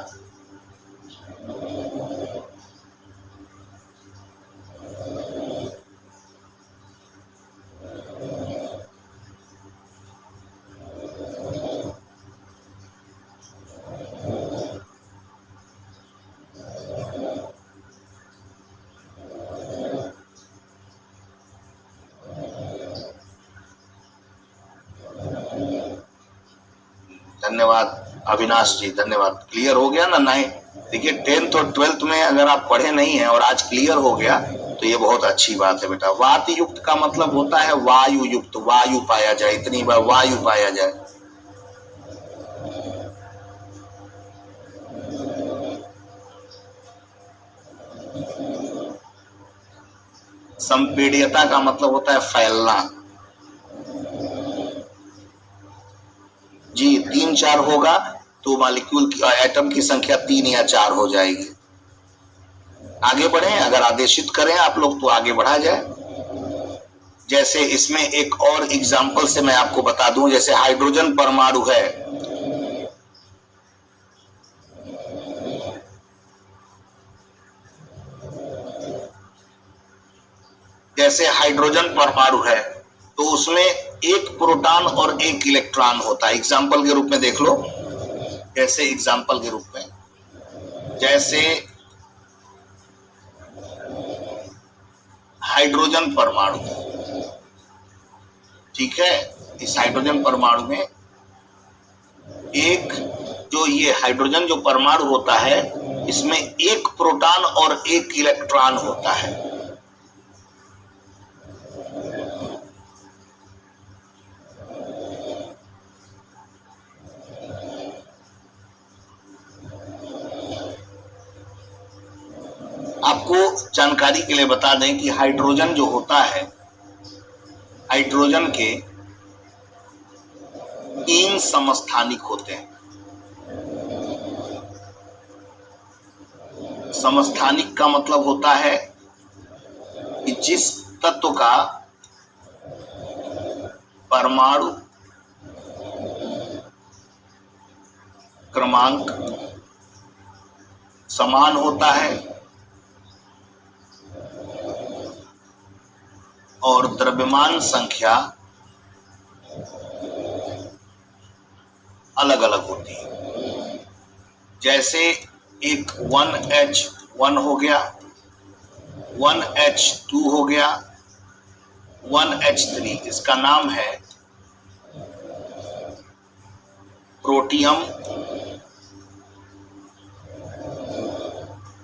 धन्यवाद अविनाश जी, धन्यवाद। क्लियर हो गया ना? नहीं, देखिए 10th और 12th में अगर आप पढ़े नहीं हैं और आज क्लियर हो गया तो ये बहुत अच्छी बात है बेटा। वात युक्त का मतलब होता है वायु युक्त, वायु पाया जाए, इतनी बार वायु पाया जाए। संपीड्यता का मतलब होता है फैलना। जी 3-4 होगा तो मॉलिक्यूल की, एटम की संख्या 3 या 4 हो जाएगी। आगे बढ़ें, अगर आदेशित करें आप लोग तो आगे बढ़ा जाए। जैसे इसमें एक और एग्जांपल से मैं आपको बता दूं, जैसे हाइड्रोजन परमाणु है, जैसे हाइड्रोजन परमाणु है तो उसमें एक प्रोटॉन और एक इलेक्ट्रॉन होता है। एग्जाम्पल के रूप में देख लो, जैसे एग्जाम्पल के रूप में जैसे हाइड्रोजन परमाणु, ठीक है, इस हाइड्रोजन परमाणु में एक जो ये हाइड्रोजन जो परमाणु होता है इसमें एक प्रोटॉन और एक इलेक्ट्रॉन होता है। आपको जानकारी के लिए बता दें कि हाइड्रोजन जो होता है, हाइड्रोजन के 3 समस्थानिक होते हैं। समस्थानिक का मतलब होता है कि जिस तत्व का परमाणु क्रमांक समान होता है और द्रव्यमान संख्या अलग अलग होती है। जैसे एक 1H1 हो गया, 1H2 हो गया, 1H3, इसका नाम है प्रोटियम,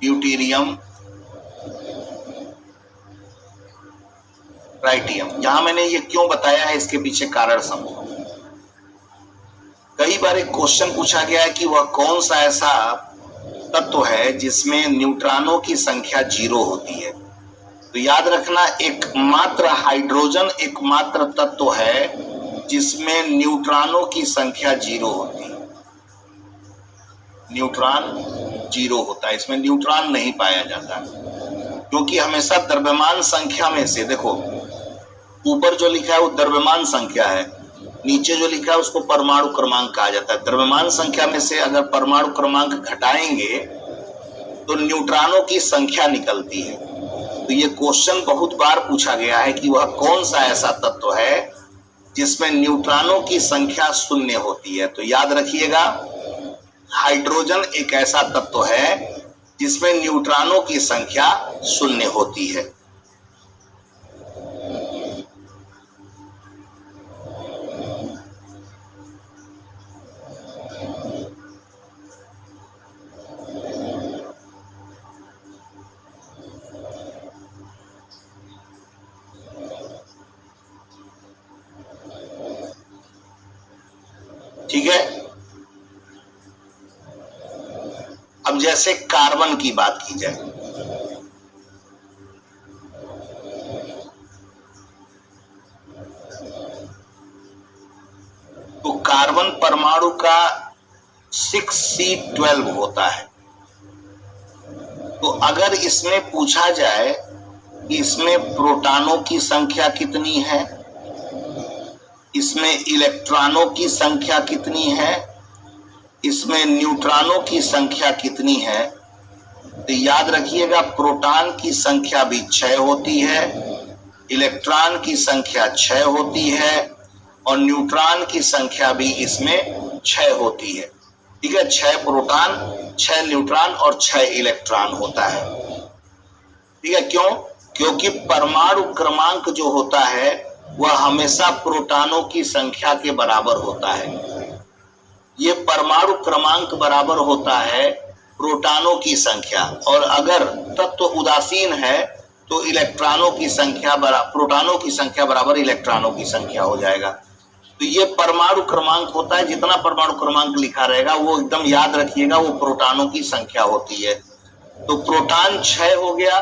ड्यूटेरियम, ट्राइटियम। यहां मैंने ये क्यों बताया है, इसके पीछे कारण समझो। कई बार एक क्वेश्चन पूछा गया है कि वह कौन सा ऐसा तत्व है जिसमें न्यूट्रॉनों की संख्या 0 होती है। तो याद रखना, एकमात्र हाइड्रोजन एकमात्र तत्व है जिसमें न्यूट्रॉनों की संख्या 0 होती है। न्यूट्रॉन 0 होता है, इसमें न्यूट्रॉन नहीं पाया जाता, क्योंकि हमेशा द्रव्यमान संख्या में से, देखो ऊपर जो लिखा है वो द्रव्यमान संख्या है, नीचे जो लिखा है उसको परमाणु क्रमांक कहा जाता है। द्रव्यमान संख्या में से अगर परमाणु क्रमांक घटाएंगे तो न्यूट्रॉनों की संख्या निकलती है। तो ये क्वेश्चन बहुत बार पूछा गया है कि वह कौन सा ऐसा तत्व है जिसमें न्यूट्रॉनों की संख्या 0 होती है। तो याद रखिएगा, हाइड्रोजन एक ऐसा तत्व है जिसमें न्यूट्रॉनों की संख्या 0 होती है। ठीक है। अब जैसे कार्बन की बात की जाए, तो कार्बन परमाणु का 6C12 होता है। तो अगर इसमें पूछा जाए कि इसमें प्रोटॉनों की संख्या कितनी है, इसमें इलेक्ट्रॉनों की संख्या कितनी है, इसमें न्यूट्रॉनों की संख्या कितनी है, तो याद रखिएगा प्रोटॉन की संख्या भी 6 होती है, इलेक्ट्रॉन की संख्या 6 होती है और न्यूट्रॉन की संख्या भी इसमें 6 होती है। ठीक है, 6 प्रोटॉन, 6 न्यूट्रॉन और 6 इलेक्ट्रॉन होता है। ठीक है, क्यों? क्योंकि परमाणु क्रमांक जो होता है वह हमेशा प्रोटॉनों की संख्या के बराबर होता है। ये परमाणु क्रमांक बराबर होता है प्रोटॉनों की संख्या, और अगर तत्व उदासीन है तो इलेक्ट्रॉनों की संख्या प्रोटॉनों की संख्या बराबर इलेक्ट्रॉनों की संख्या हो जाएगा। तो ये परमाणु क्रमांक होता है, जितना परमाणु क्रमांक लिखा रहेगा वो एकदम याद रखिएगा वो प्रोटॉनों की संख्या होती है। तो प्रोटॉन 6 हो गया,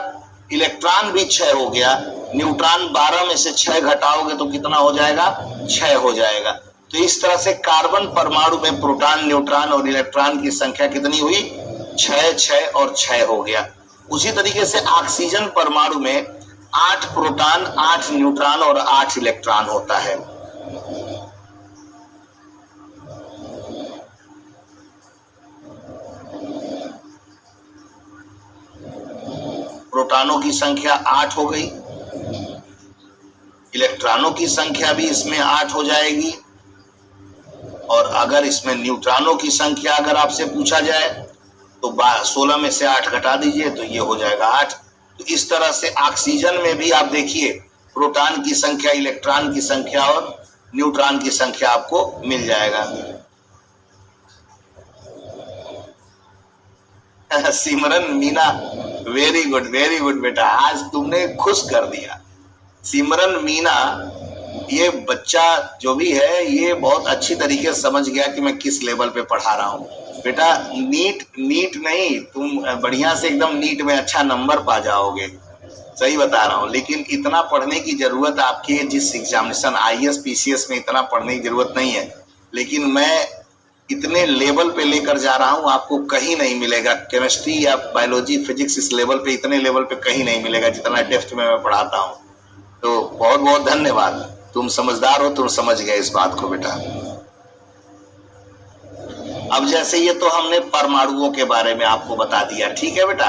इलेक्ट्रॉन भी 6 हो गया, न्यूट्रॉन 12 में से 6 घटाओगे तो कितना हो जाएगा? 6 हो जाएगा। तो इस तरह से कार्बन परमाणु में प्रोटॉन, न्यूट्रॉन और इलेक्ट्रॉन की संख्या कितनी हुई? 6, 6 और 6 हो गया। उसी तरीके से ऑक्सीजन परमाणु में 8 प्रोटॉन, 8 न्यूट्रॉन और 8 इलेक्ट्रॉन होता है। प्रोटॉनों की संख्या 8 हो गई, इलेक्ट्रॉनों की संख्या भी इसमें 8 हो जाएगी, और अगर इसमें न्यूट्रॉनों की संख्या अगर आपसे पूछा जाए तो 16 में से 8 घटा दीजिए तो ये हो जाएगा 8। तो इस तरह से ऑक्सीजन में भी आप देखिए प्रोटॉन की संख्या, इलेक्ट्रॉन की संख्या और न्यूट्रॉन की संख्या आपको मिल जाएगा। सिमरन मीना, वेरी गुड बेटा, आज तुमने खुश कर दिया। सिमरन मीना, ये बच्चा जो भी है ये बहुत अच्छी तरीके से समझ गया कि मैं किस लेवल पे पढ़ा रहा हूँ। बेटा नीट नहीं, तुम बढ़िया से एकदम नीट में अच्छा नंबर पा जाओगे, सही बता रहा हूँ। लेकिन इतना पढ़ने की जरूरत आपके जिस एग्जामिनेशन IAS PCS में इतना पढ़ने की जरूरत नहीं है, लेकिन मैं इतने लेवल पे लेकर जा रहा हूँ, आपको कहीं नहीं मिलेगा। केमिस्ट्री या बायोलॉजी फिजिक्स इस लेवल पे, इतने लेवल पे कहीं नहीं मिलेगा जितना डेप्थ में मैं पढ़ाता हूँ। तो बहुत बहुत धन्यवाद, तुम समझदार हो, तुम समझ गए इस बात को बेटा। अब जैसे ये तो हमने परमाणुओं के बारे में आपको बता दिया, ठीक है बेटा।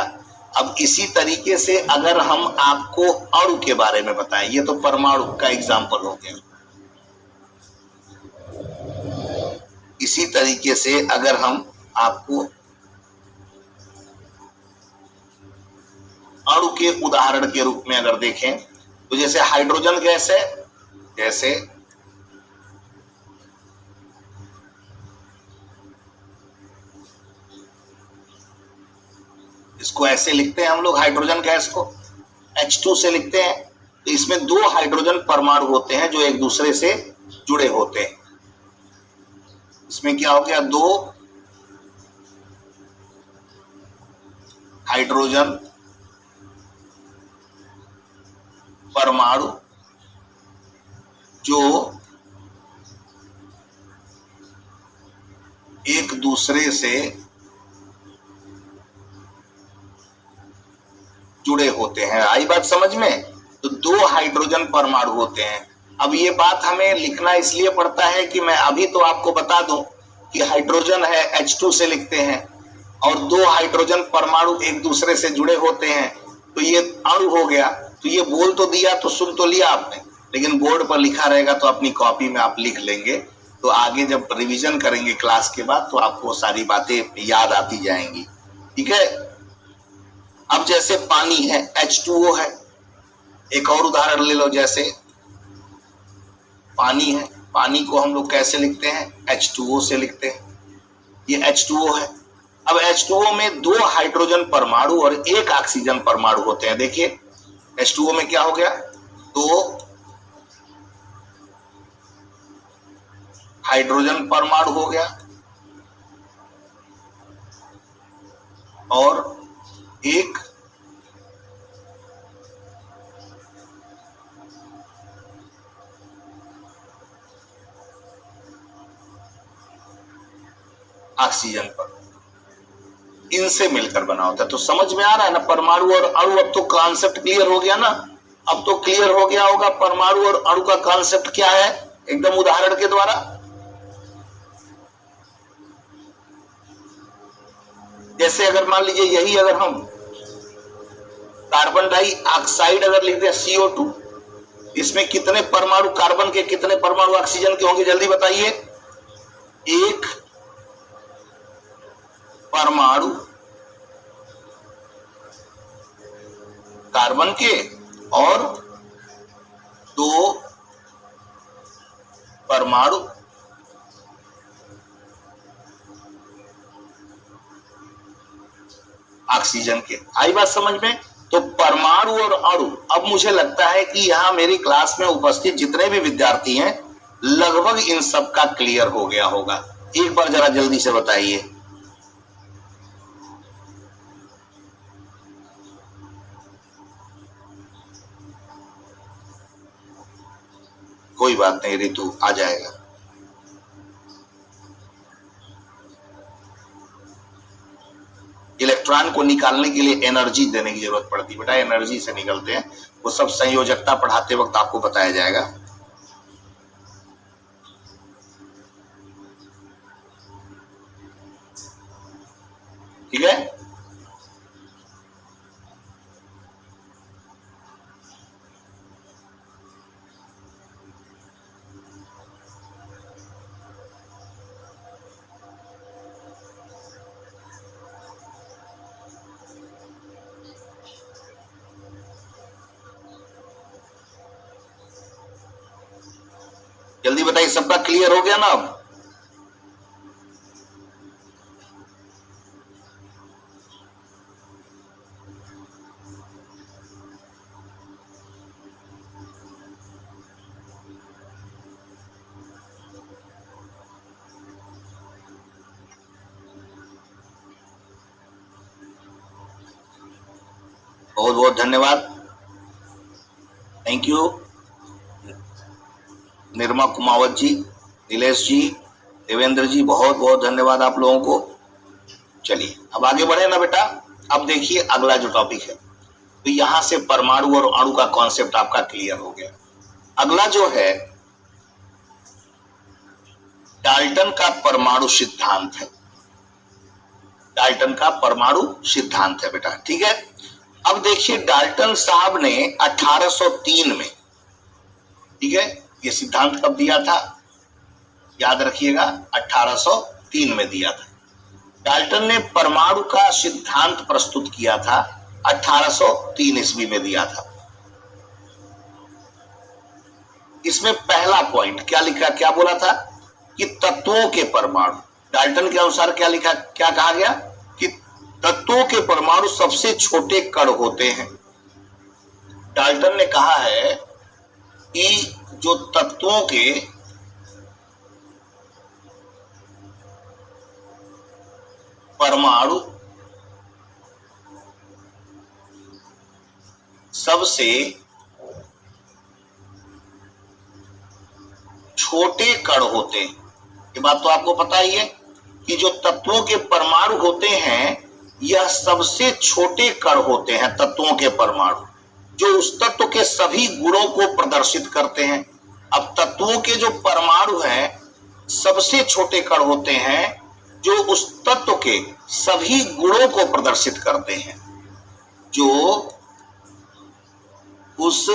अब इसी तरीके से अगर हम आपको अणु के बारे में बताएं, ये तो परमाणु का एग्जाम्पल हो गया। इसी तरीके से अगर हम आपको अणु के उदाहरण के रूप में अगर देखें तो जैसे हाइड्रोजन गैस है, जैसे इसको ऐसे लिखते हैं हम लोग, हाइड्रोजन गैस को H2 से लिखते हैं। तो इसमें 2 हाइड्रोजन परमाणु होते हैं जो एक दूसरे से जुड़े होते हैं। इसमें क्या हो गया, 2 हाइड्रोजन परमाणु जो एक दूसरे से जुड़े होते हैं। आई बात समझ में? तो 2 हाइड्रोजन परमाणु होते हैं। अब ये बात हमें लिखना इसलिए पड़ता है कि मैं अभी तो आपको बता दूं कि हाइड्रोजन है H2 से लिखते हैं और 2 हाइड्रोजन परमाणु एक दूसरे से जुड़े होते हैं, तो ये अणु हो गया। तो ये बोल तो दिया, तो सुन तो लिया आपने, लेकिन बोर्ड पर लिखा रहेगा तो अपनी कॉपी में आप लिख लेंगे, तो आगे जब रिवीजन करेंगे क्लास के बाद तो आपको सारी बातें याद आती जाएंगी, ठीक है। अब जैसे पानी है, H2O है, एक और उदाहरण ले लो। जैसे पानी है, पानी को हम लोग कैसे लिखते हैं, H2O से लिखते हैं। ये H2O है। अब H2O में 2 हाइड्रोजन परमाणु और 1 ऑक्सीजन परमाणु होते हैं। देखिए H2O में क्या हो गया, 2 हाइड्रोजन परमाणु हो गया और 1 ऑक्सीजन पर, इनसे मिलकर बना होता है। तो समझ में आ रहा है ना परमाणु और अणु। अब तो कॉन्सेप्ट क्लियर हो गया ना, अब तो क्लियर हो गया होगा परमाणु और अणु का कॉन्सेप्ट क्या है, एकदम उदाहरण के द्वारा। जैसे अगर मान लीजिए यही अगर हम कार्बन डाइऑक्साइड अगर लिखते हैं CO2, इसमें कितने परमाणु कार्बन के, कितने परमाणु ऑक्सीजन के होंगे, जल्दी बताइए। 1 परमाणु कार्बन के और 2 परमाणु ऑक्सीजन के। आई बात समझ में? तो परमाणु और अणु, अब मुझे लगता है कि यहां मेरी क्लास में उपस्थित जितने भी विद्यार्थी हैं लगभग इन सब का क्लियर हो गया होगा। एक बार जरा जल्दी से बताइए। कोई बात नहीं ऋतु, आ जाएगा। इलेक्ट्रॉन को निकालने के लिए एनर्जी देने की जरूरत पड़ती है बेटा, एनर्जी से निकलते हैं। वो सब संयोजकता पढ़ाते वक्त आपको बताया जाएगा, ठीक है। जल्दी बताइए, सबका क्लियर हो गया ना अब? बहुत बहुत धन्यवाद, थैंक यू निर्मा कुमावत जी, नीलेश जी, देवेंद्र जी, बहुत बहुत धन्यवाद आप लोगों को। चलिए अब आगे बढ़े ना बेटा। अब देखिए अगला जो टॉपिक है, तो यहां से परमाणु और अणु का कॉन्सेप्ट आपका क्लियर हो गया। अगला जो है डाल्टन का परमाणु सिद्धांत है। डाल्टन का परमाणु सिद्धांत है बेटा, ठीक है। अब देखिए डाल्टन साहब ने 1803 में, ठीक है, ये सिद्धांत कब दिया था याद रखिएगा, 1803 में दिया था। डाल्टन ने परमाणु का सिद्धांत प्रस्तुत किया था 1803 ईस्वी में दिया था। इसमें पहला पॉइंट क्या लिखा, क्या बोला था कि तत्वों के परमाणु, डाल्टन के अनुसार क्या लिखा, क्या कहा गया कि तत्वों के परमाणु सबसे छोटे कण होते हैं। डाल्टन ने कहा है कि जो तत्वों के परमाणु सबसे छोटे कण होते हैं। ये बात तो आपको पता ही है कि जो तत्वों के परमाणु होते हैं यह सबसे छोटे कण होते हैं। तत्वों के परमाणु जो उस तत्व के सभी गुणों को प्रदर्शित करते हैं। अब तत्वों के जो परमाणु हैं सबसे छोटे कण होते हैं जो उस तत्व के सभी गुणों को प्रदर्शित करते हैं, जो उस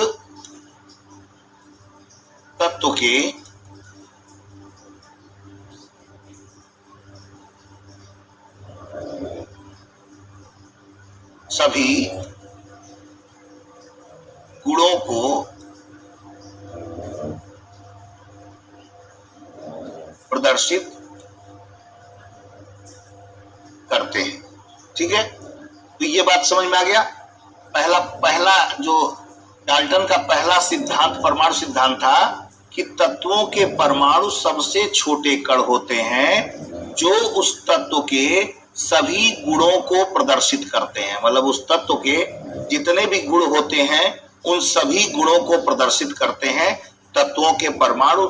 तत्व के सभी गुणों को प्रदर्शित करते हैं, ठीक है। तो ये बात समझ में आ गया। पहला जो डाल्टन का पहला सिद्धांत परमाणु सिद्धांत था कि तत्वों के परमाणु सबसे छोटे कण होते हैं जो उस तत्व के सभी गुणों को प्रदर्शित करते हैं। मतलब उस तत्व के जितने भी गुण होते हैं उन सभी गुणों को प्रदर्शित करते हैं। तत्वों के परमाणु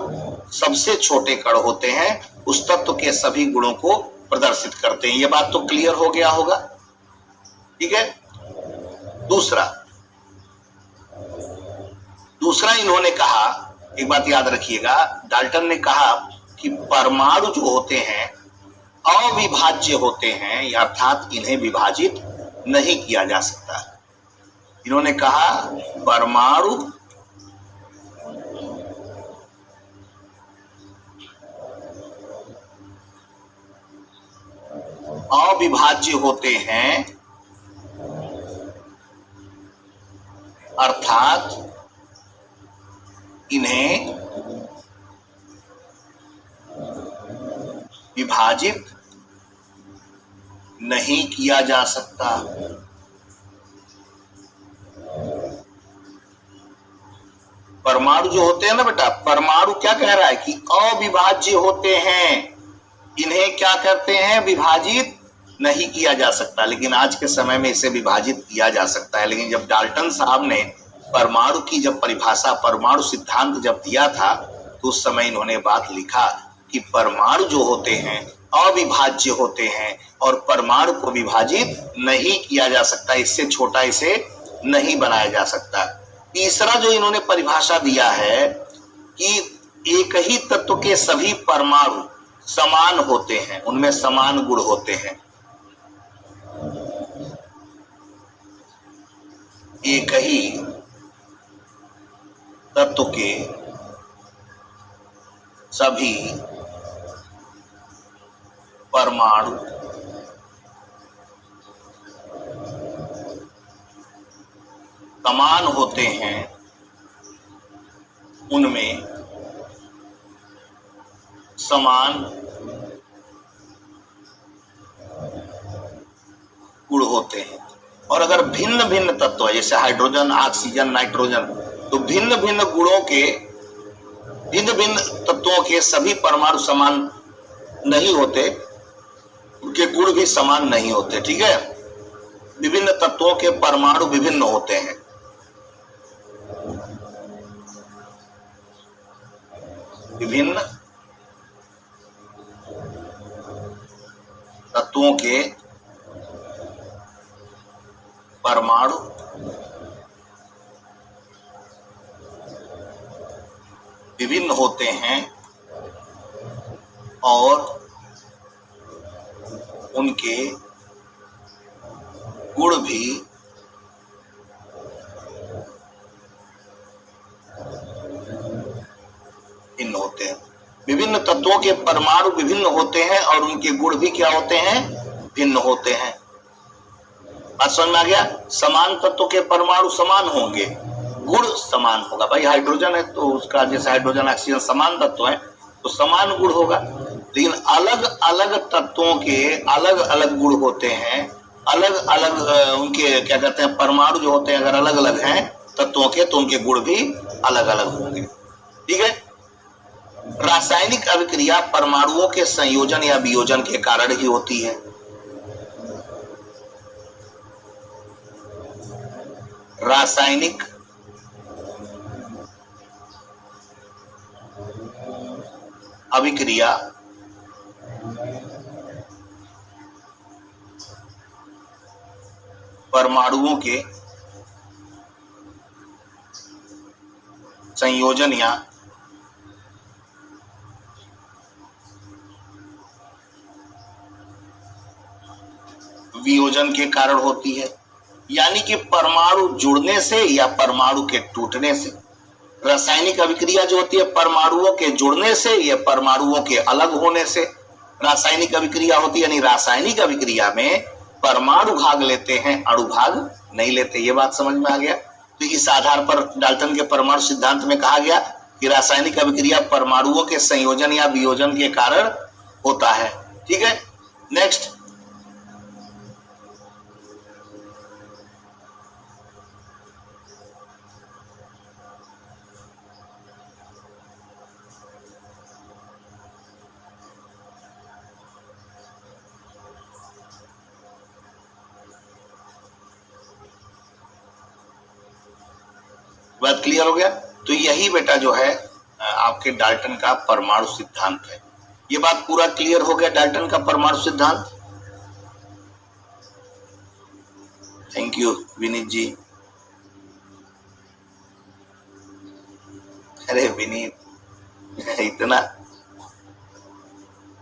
सबसे छोटे कण होते हैं, उस तत्व के सभी गुणों को प्रदर्शित करते हैं। ये बात तो क्लियर हो गया होगा, ठीक है। दूसरा इन्होंने कहा, एक बात याद रखिएगा, डाल्टन ने कहा कि परमाणु जो होते हैं अविभाज्य होते हैं, अर्थात इन्हें विभाजित नहीं किया जा सकता। इन्होंने कहा परमाणु अविभाज्य होते हैं, अर्थात इन्हें विभाजित नहीं किया जा सकता। परमाणु जो होते हैं ना बेटा, परमाणु क्या कह रहा है कि अविभाज्य होते हैं, इन्हें क्या करते हैं, विभाजित नहीं किया जा सकता। लेकिन आज के समय में इसे विभाजित किया जा सकता है। लेकिन जब डाल्टन साहब ने परमाणु की जब परिभाषा, परमाणु सिद्धांत जब दिया था, तो उस समय इन्होंने बात लिखा कि परमाणु जो होते हैं अविभाज्य होते हैं और परमाणु को विभाजित नहीं किया जा सकता, इससे छोटा इसे नहीं बनाया जा सकता। तीसरा जो इन्होंने परिभाषा दिया है कि एक ही तत्व के सभी परमाणु समान होते हैं, उनमें समान गुण होते हैं। एक ही तत्व के सभी परमाणु समान होते हैं, उनमें समान गुण होते हैं। और अगर भिन्न भिन्न तत्व जैसे हाइड्रोजन, ऑक्सीजन, नाइट्रोजन, तो भिन्न भिन्न गुणों के, भिन्न भिन्न तत्वों के सभी परमाणु समान नहीं होते, उनके गुण भी समान नहीं होते। ठीक है, विभिन्न तत्वों के परमाणु विभिन्न होते हैं। विभिन्न तत्वों के परमाणु विभिन्न होते हैं और उनके गुण भी भिन्न होते हैं। विभिन्न तत्वों के परमाणु विभिन्न होते हैं और उनके गुण भी क्या होते हैं? भिन्न होते हैं। बात समझ में आ गया? समान तत्व के परमाणु समान होंगे, गुण समान होगा। भाई हाइड्रोजन है तो उसका जैसे हाइड्रोजन ऑक्सीजन समान तत्व है तो समान गुण होगा, लेकिन अलग अलग तत्वों के अलग अलग गुण होते हैं, अलग अलग उनके क्या कहते हैं परमाणु जो होते हैं अगर अलग अलग हैं तत्वों के तो उनके गुण भी अलग अलग होंगे। ठीक है, रासायनिक अभिक्रिया परमाणुओं के संयोजन या वियोजन के कारण ही होती है। रासायनिक अभिक्रिया परमाणुओं के संयोजन या वियोजन के कारण होती है, यानी कि परमाणु जुड़ने से या परमाणु के टूटने से। रासायनिक अभिक्रिया जो होती है परमाणुओं के जुड़ने से या परमाणुओं के अलग होने से रासायनिक अभिक्रिया होती है। यानी रासायनिक अभिक्रिया में परमाणु भाग लेते हैं, अणु भाग नहीं लेते। ये बात समझ में आ गया? तो इस आधार पर डाल्टन के परमाणु सिद्धांत में कहा गया कि रासायनिक अभिक्रिया परमाणुओं के संयोजन या वियोजन के कारण होता है। ठीक है, नेक्स्ट, बात क्लियर हो गया? तो यही बेटा जो है आपके डाल्टन का परमाणु सिद्धांत है। ये बात पूरा क्लियर हो गया डाल्टन का परमाणु सिद्धांत? थैंक यू विनीत जी। अरे विनीत इतना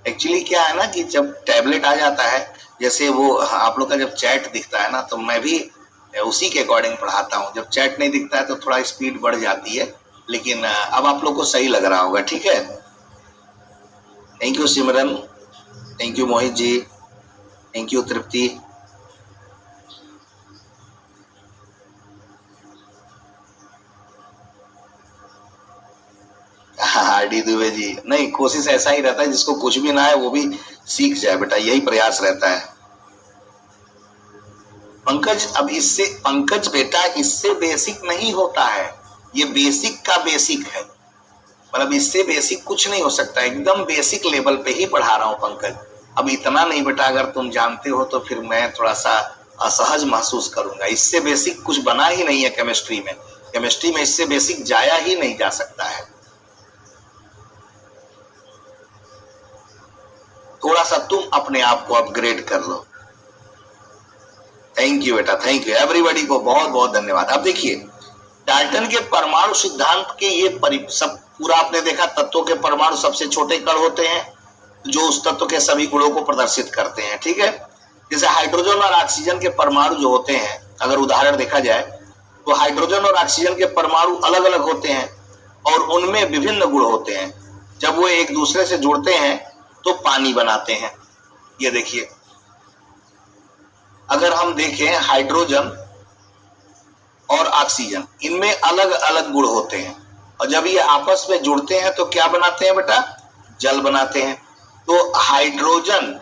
एक्चुअली क्या है ना कि जब टैबलेट आ जाता है, जैसे वो आप लोग का जब चैट दिखता है ना तो मैं भी उसी के अकॉर्डिंग पढ़ाता हूँ। जब चैट नहीं दिखता है तो थोड़ा स्पीड बढ़ जाती है, लेकिन अब आप लोग को सही लग रहा होगा। ठीक है, thank you Simran, thank you Mohit ji, thank you Tripti. Hardy Dubey ji, नहीं कोशिश ऐसा ही रहता है जिसको कुछ भी ना है वो भी सीख जाए बेटा, यही प्रयास रहता है। पंकज अब इससे, पंकज बेटा इससे बेसिक नहीं होता है, ये बेसिक का बेसिक है, मतलब इससे बेसिक कुछ नहीं हो सकता, एकदम बेसिक लेवल पे ही पढ़ा रहा हूं पंकज। अब इतना नहीं बेटा, अगर तुम जानते हो तो फिर मैं थोड़ा सा असहज महसूस करूंगा। इससे बेसिक कुछ बना ही नहीं है केमिस्ट्री में, केमिस्ट्री में इससे बेसिक जाया ही नहीं जा सकता है। थोड़ा सा तुम अपने आप को अपग्रेड कर लो। थैंक यू बेटा, थैंक यू एवरीबॉडी को बहुत बहुत धन्यवाद। अब देखिए डाल्टन के परमाणु सिद्धांत के ये सब पूरा आपने देखा, तत्वों के परमाणु सबसे छोटे कण होते हैं जो उस तत्व के सभी गुणों को प्रदर्शित करते हैं। ठीक है, जैसे हाइड्रोजन और ऑक्सीजन के परमाणु जो होते हैं, अगर उदाहरण देखा जाए तो हाइड्रोजन और ऑक्सीजन के परमाणु अलग अलग होते हैं और उनमें विभिन्न गुण होते हैं। जब वो एक दूसरे से जुड़ते हैं तो पानी बनाते हैं। ये देखिए, अगर हम देखें हाइड्रोजन और ऑक्सीजन, इनमें अलग अलग गुण होते हैं और जब ये आपस में जुड़ते हैं तो क्या बनाते हैं बेटा? जल बनाते हैं। तो हाइड्रोजन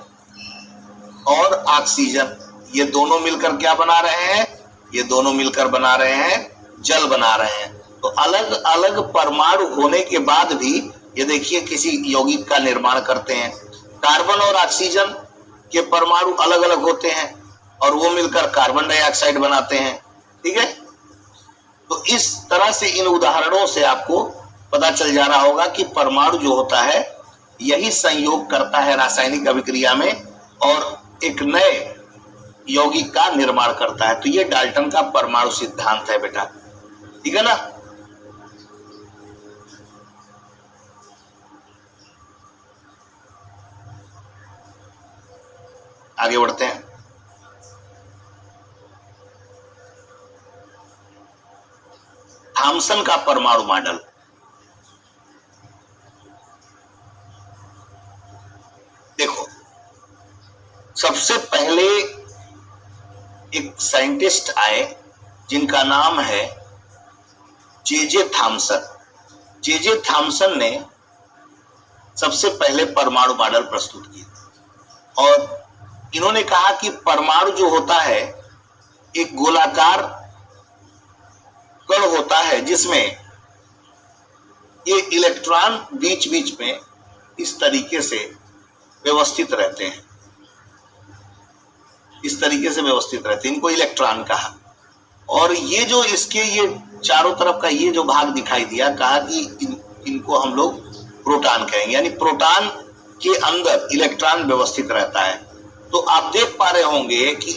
और ऑक्सीजन ये दोनों मिलकर क्या बना रहे हैं? ये दोनों मिलकर बना रहे हैं जल बना रहे हैं। तो अलग अलग परमाणु होने के बाद भी ये देखिए किसी यौगिक का निर्माण करते हैं। कार्बन और ऑक्सीजन के परमाणु अलग अलग होते हैं और वो मिलकर कार्बन डाइऑक्साइड बनाते हैं। ठीक है, तो इस तरह से इन उदाहरणों से आपको पता चल जा रहा होगा कि परमाणु जो होता है यही संयोग करता है रासायनिक अभिक्रिया में और एक नए यौगिक का निर्माण करता है। तो ये डाल्टन का परमाणु सिद्धांत है बेटा, ठीक है ना। आगे बढ़ते हैं। थॉमसन का परमाणु मॉडल। देखो, सबसे पहले एक साइंटिस्ट आए जिनका नाम है जे थॉमसन। जे थॉमसन ने सबसे पहले परमाणु मॉडल प्रस्तुत किया और इन्होंने कहा कि परमाणु जो होता है एक गोलाकार कण होता है जिसमें ये इलेक्ट्रॉन बीच बीच में इस तरीके से व्यवस्थित रहते हैं, इस तरीके से व्यवस्थित रहते हैं, इनको इलेक्ट्रॉन कहा। और ये जो इसके ये चारों तरफ का ये जो भाग दिखाई दिया, कहा कि इनको हम लोग प्रोटॉन कहेंगे, यानी प्रोटॉन के अंदर इलेक्ट्रॉन व्यवस्थित रहता है। तो आप देख पा रहे होंगे कि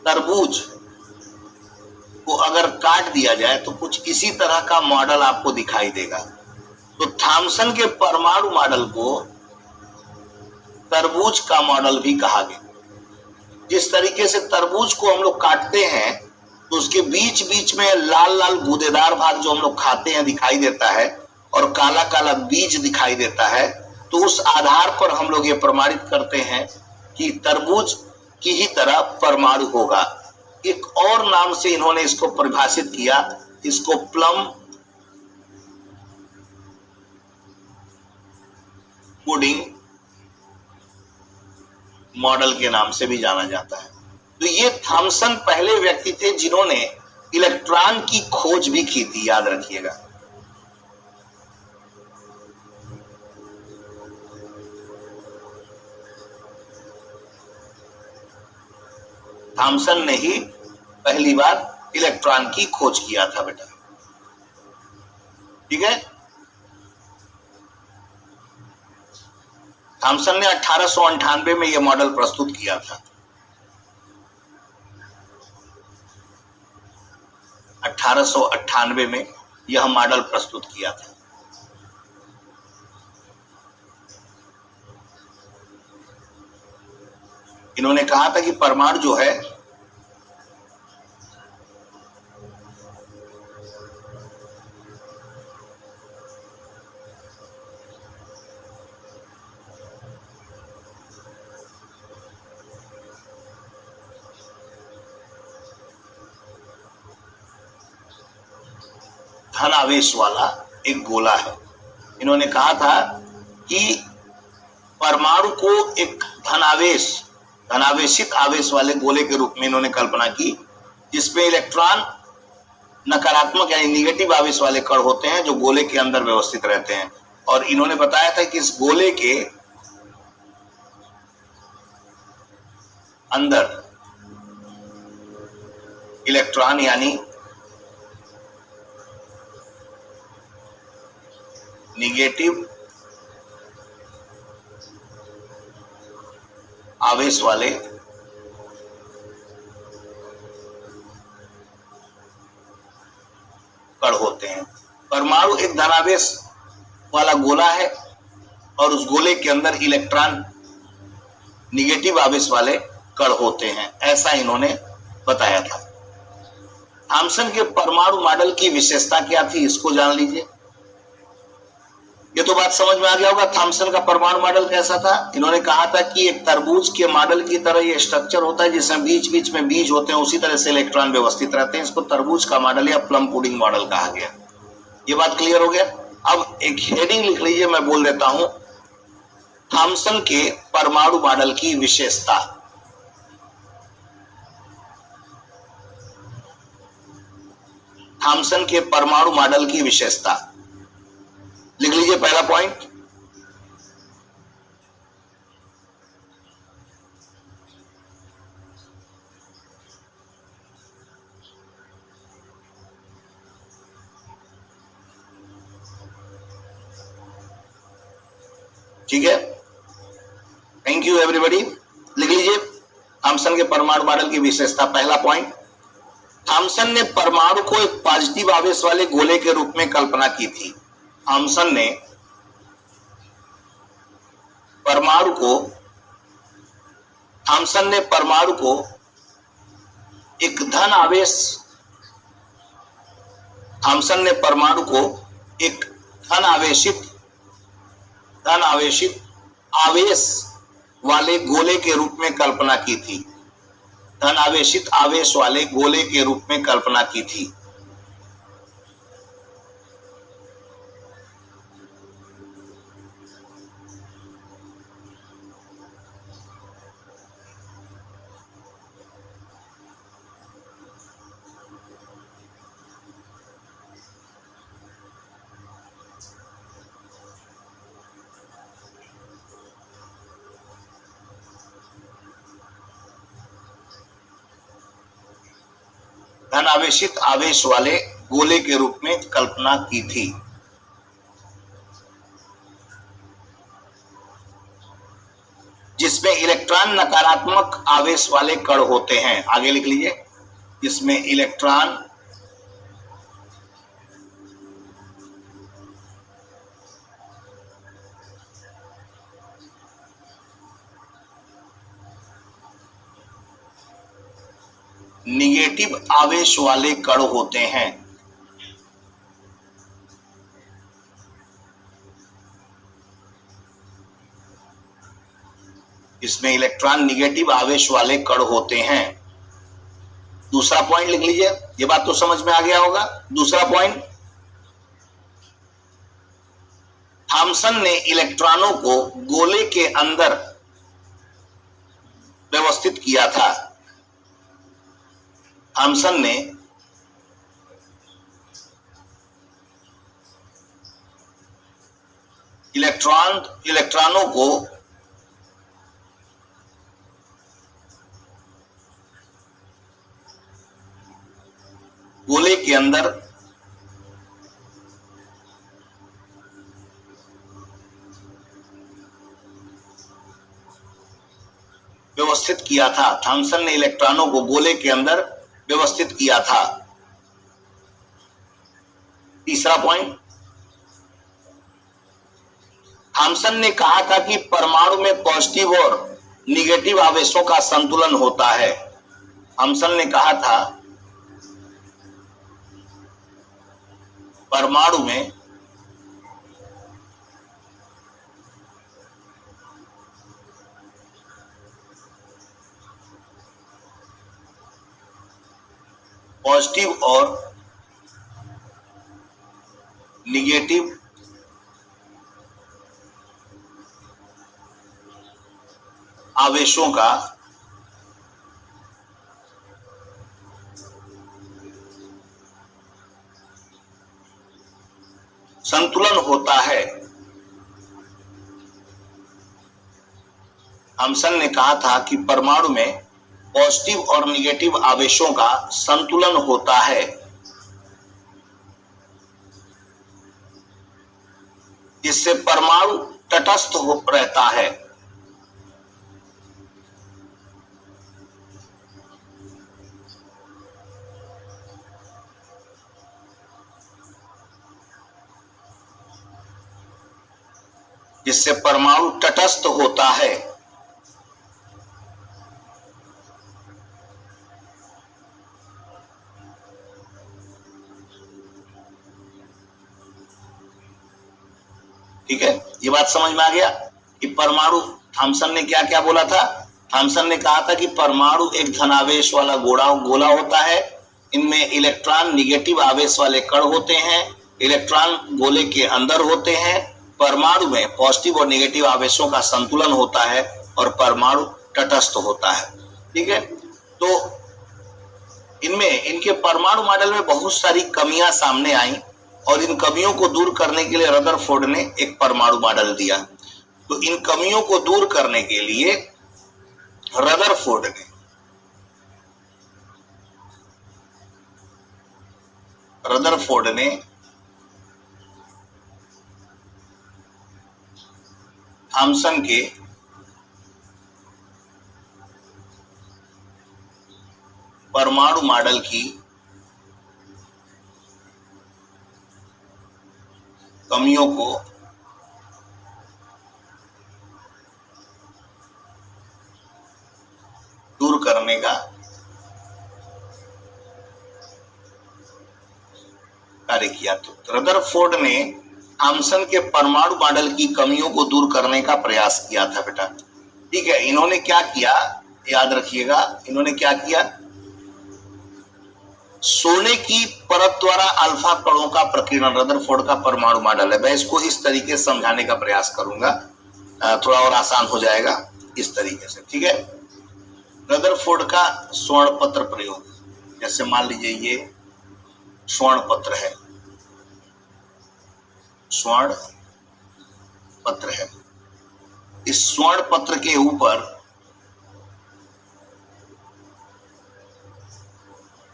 तरबूज को अगर काट दिया जाए तो कुछ इसी तरह का मॉडल आपको दिखाई देगा। तो थॉमसन के परमाणु मॉडल को तरबूज का मॉडल भी कहा गया। जिस तरीके से तरबूज को हम लोग काटते हैं तो उसके बीच बीच में लाल लाल गूदेदार भाग जो हम लोग खाते हैं दिखाई देता है और काला काला बीज दिखाई देता है। तो उस आधार पर हम लोग ये प्रमाणित करते हैं कि तरबूज की ही तरह परमाणु होगा। एक और नाम से इन्होंने इसको परिभाषित किया, इसको प्लम पुडिंग मॉडल के नाम से भी जाना जाता है। तो ये थॉमसन पहले व्यक्ति थे जिन्होंने इलेक्ट्रॉन की खोज भी की थी, याद रखिएगा। थॉमसन ने ही पहली बार इलेक्ट्रॉन की खोज किया था बेटा, ठीक है। थॉमसन ने 1898 में यह मॉडल प्रस्तुत किया था। 1898 में यह मॉडल प्रस्तुत किया था। इन्होंने कहा था कि परमाणु जो है धन आवेश वाला एक गोला है। इन्होंने कहा था कि परमाणु को एक धनावेशित आवेश वाले गोले के रूप में इन्होंने कल्पना की, जिसमें इलेक्ट्रॉन नकारात्मक यानी निगेटिव आवेश वाले कण होते हैं जो गोले के अंदर व्यवस्थित रहते हैं। और इन्होंने बताया था कि इस गोले के अंदर इलेक्ट्रॉन यानी निगेटिव आवेश वाले कण होते हैं। परमाणु एक धनावेश वाला गोला है और उस गोले के अंदर इलेक्ट्रॉन निगेटिव आवेश वाले कण होते हैं, ऐसा इन्होंने बताया था। थॉमसन के परमाणु मॉडल की विशेषता क्या थी, इसको जान लीजिए। ये तो बात समझ में आ गया होगा थॉमसन का परमाणु मॉडल कैसा था। इन्होंने कहा था कि एक तरबूज के मॉडल की तरह ये स्ट्रक्चर होता है जिसमें बीच बीच में बीज होते हैं, उसी तरह से इलेक्ट्रॉन व्यवस्थित रहते हैं। इसको तरबूज का मॉडल या प्लम पुडिंग मॉडल कहा गया। ये बात क्लियर हो गया। अब एक हेडिंग लिख लीजिए, मैं बोल देता हूं, थॉमसन के परमाणु मॉडल की विशेषता। थॉमसन के परमाणु मॉडल की विशेषता लिख लीजिए पहला पॉइंट। ठीक है, थैंक यू एवरीबॉडी। लिख लीजिए थॉमसन के परमाणु मॉडल की विशेषता। पहला पॉइंट, थॉमसन ने परमाणु को एक पॉजिटिव आवेश वाले गोले के रूप में कल्पना की थी। थॉमसन ने परमाणु को एक धन आवेशित आवेश वाले गोले के रूप में कल्पना की थी। धन आवेशित आवेश वाले गोले के रूप में कल्पना की थी। धन आवेशित आवेश वाले गोले के रूप में कल्पना की थी। जिसमें इलेक्ट्रॉन नकारात्मक आवेश वाले कण होते हैं। आगे लिख लीजिए, जिसमें इलेक्ट्रॉन निगेटिव आवेश वाले कण होते हैं। इसमें इलेक्ट्रॉन निगेटिव आवेश वाले कण होते हैं। दूसरा पॉइंट लिख लीजिए, ये बात तो समझ में आ गया होगा। दूसरा पॉइंट, थॉमसन ने इलेक्ट्रॉनों को गोले के अंदर व्यवस्थित किया था। थॉमसन ने इलेक्ट्रॉनों को गोले के अंदर व्यवस्थित किया था। थॉमसन ने इलेक्ट्रॉनों को गोले के अंदर व्यवस्थित किया था। तीसरा पॉइंट, थॉमसन ने कहा था कि परमाणु में पॉजिटिव और निगेटिव आवेशों का संतुलन होता है। थॉमसन ने कहा था परमाणु में पॉजिटिव और निगेटिव आवेशों का संतुलन होता है। थॉमसन ने कहा था कि परमाणु में पॉजिटिव और निगेटिव आवेशों का संतुलन होता है। जिससे परमाणु तटस्थ रहता है। जिससे परमाणु तटस्थ होता है। ठीक है, ये बात समझ में आ गया कि परमाणु, थॉमसन ने क्या क्या बोला था। थॉमसन ने कहा था कि परमाणु एक धनावेश वाला गोला होता है। इनमें इलेक्ट्रॉन निगेटिव आवेश वाले कण होते हैं। इलेक्ट्रॉन गोले के अंदर होते हैं परमाणु में पॉजिटिव और नेगेटिव आवेशों का संतुलन होता है और परमाणु तटस्थ होता है। ठीक है, तो इनमें इनके परमाणु मॉडल में बहुत सारी कमियां सामने आई और इन कमियों को दूर करने के लिए रदरफोर्ड ने एक परमाणु मॉडल दिया। तो इन कमियों को दूर करने के लिए रदरफोर्ड ने थॉमसन के परमाणु मॉडल की कमियों को दूर करने का कार्य किया। तो रदरफोर्ड ने थॉमसन के परमाणु मॉडल की कमियों को दूर करने का प्रयास किया था बेटा। ठीक है, इन्होंने क्या किया, याद रखिएगा, इन्होंने क्या किया, सोने की परत द्वारा अल्फा कणों का प्रकीर्णन, रदरफोर्ड का परमाणु मॉडल है। मैं इसको इस तरीके से समझाने का प्रयास करूंगा, थोड़ा और आसान हो जाएगा इस तरीके से। ठीक है, रदरफोर्ड का स्वर्ण पत्र प्रयोग, जैसे मान लीजिए ये स्वर्ण पत्र है, स्वर्ण पत्र है, इस स्वर्ण पत्र के ऊपर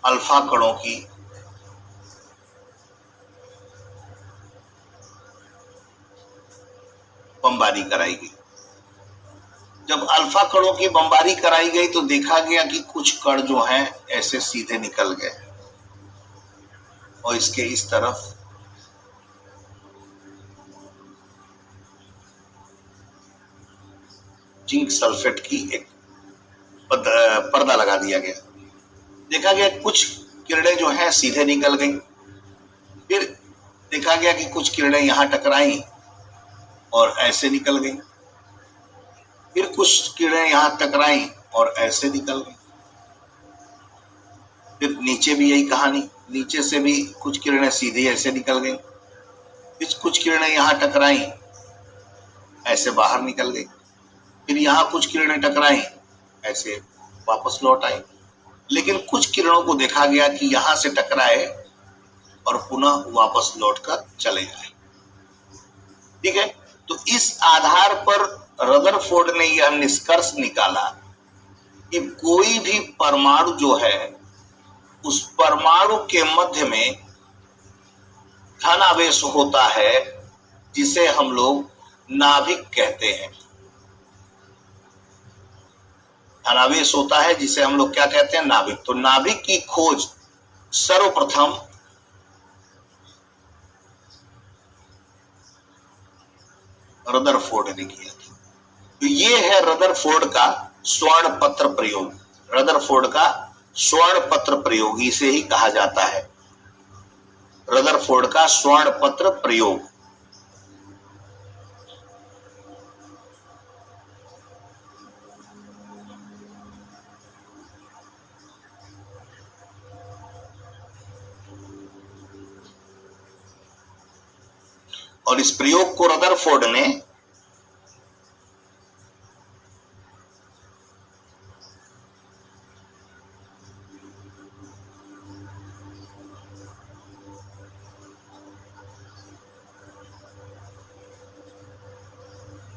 अल्फा कणों की बमबारी कराई गई। जब अल्फा कणों की बमबारी कराई गई तो देखा गया कि कुछ कण जो हैं ऐसे सीधे निकल गए और इसके इस तरफ जिंक सल्फेट की एक पर्दा लगा दिया गया। देखा गया कुछ किरणें जो हैं सीधे निकल गई, फिर देखा गया कि कुछ किरणें यहां टकराई और ऐसे निकल गई, फिर कुछ किरणें यहां टकराई और ऐसे निकल गई, फिर नीचे भी यही कहानी, नीचे से भी कुछ किरणें सीधी ऐसे निकल गई, फिर कुछ किरणें यहां टकराई ऐसे बाहर निकल गई, फिर यहां कुछ किरणें टकराई ऐसे वापस लौट आई। लेकिन कुछ किरणों को देखा गया कि यहां से टकराए और पुनः वापस लौटकर चले गए। ठीक है, तो इस आधार पर रदरफोर्ड ने यह निष्कर्ष निकाला कि कोई भी परमाणु जो है उस परमाणु के मध्य में धन आवेश होता है जिसे हम लोग नाभिक कहते हैं। धनावेश होता है जिसे हम लोग क्या कहते हैं, नाभिक। तो नाभिक की खोज सर्वप्रथम रदरफोर्ड ने किया था। तो ये है रदरफोर्ड का स्वर्ण पत्र प्रयोग। रदरफोर्ड का स्वर्ण पत्र प्रयोग इसे ही कहा जाता है, रदरफोर्ड का स्वर्ण पत्र प्रयोग। और इस प्रयोग को रदरफोर्ड ने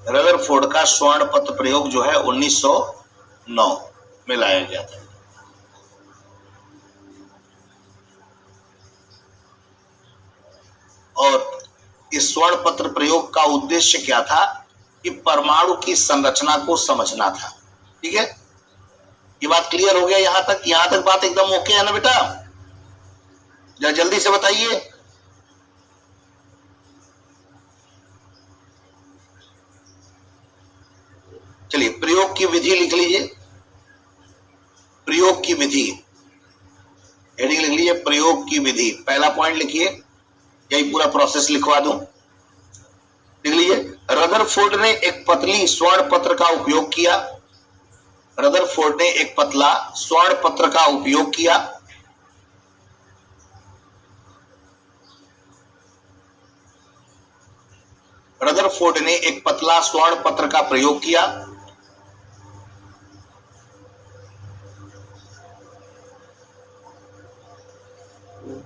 रदरफोर्ड का स्वर्ण पत्र प्रयोग जो है 1909 में लाया गया था। और इस स्वर्ण पत्र प्रयोग का उद्देश्य क्या था कि परमाणु की संरचना को समझना था। ठीक है, ये बात क्लियर हो गया यहां तक? यहां तक बात एकदम ओके है ना बेटा? जरा जल्दी से बताइए। चलिए प्रयोग की विधि लिख लीजिए। प्रयोग की विधि हेडिंग लिख लीजिए, प्रयोग की विधि। पहला पॉइंट लिखिए, यही पूरा प्रोसेस लिखवा दूं। लिख लीजिए, रदरफोर्ड ने एक पतली स्वर्ण पत्र का उपयोग किया। रदरफोर्ड ने एक पतला स्वर्ण पत्र का उपयोग किया। रदरफोर्ड ने एक पतला स्वर्ण पत्र का प्रयोग किया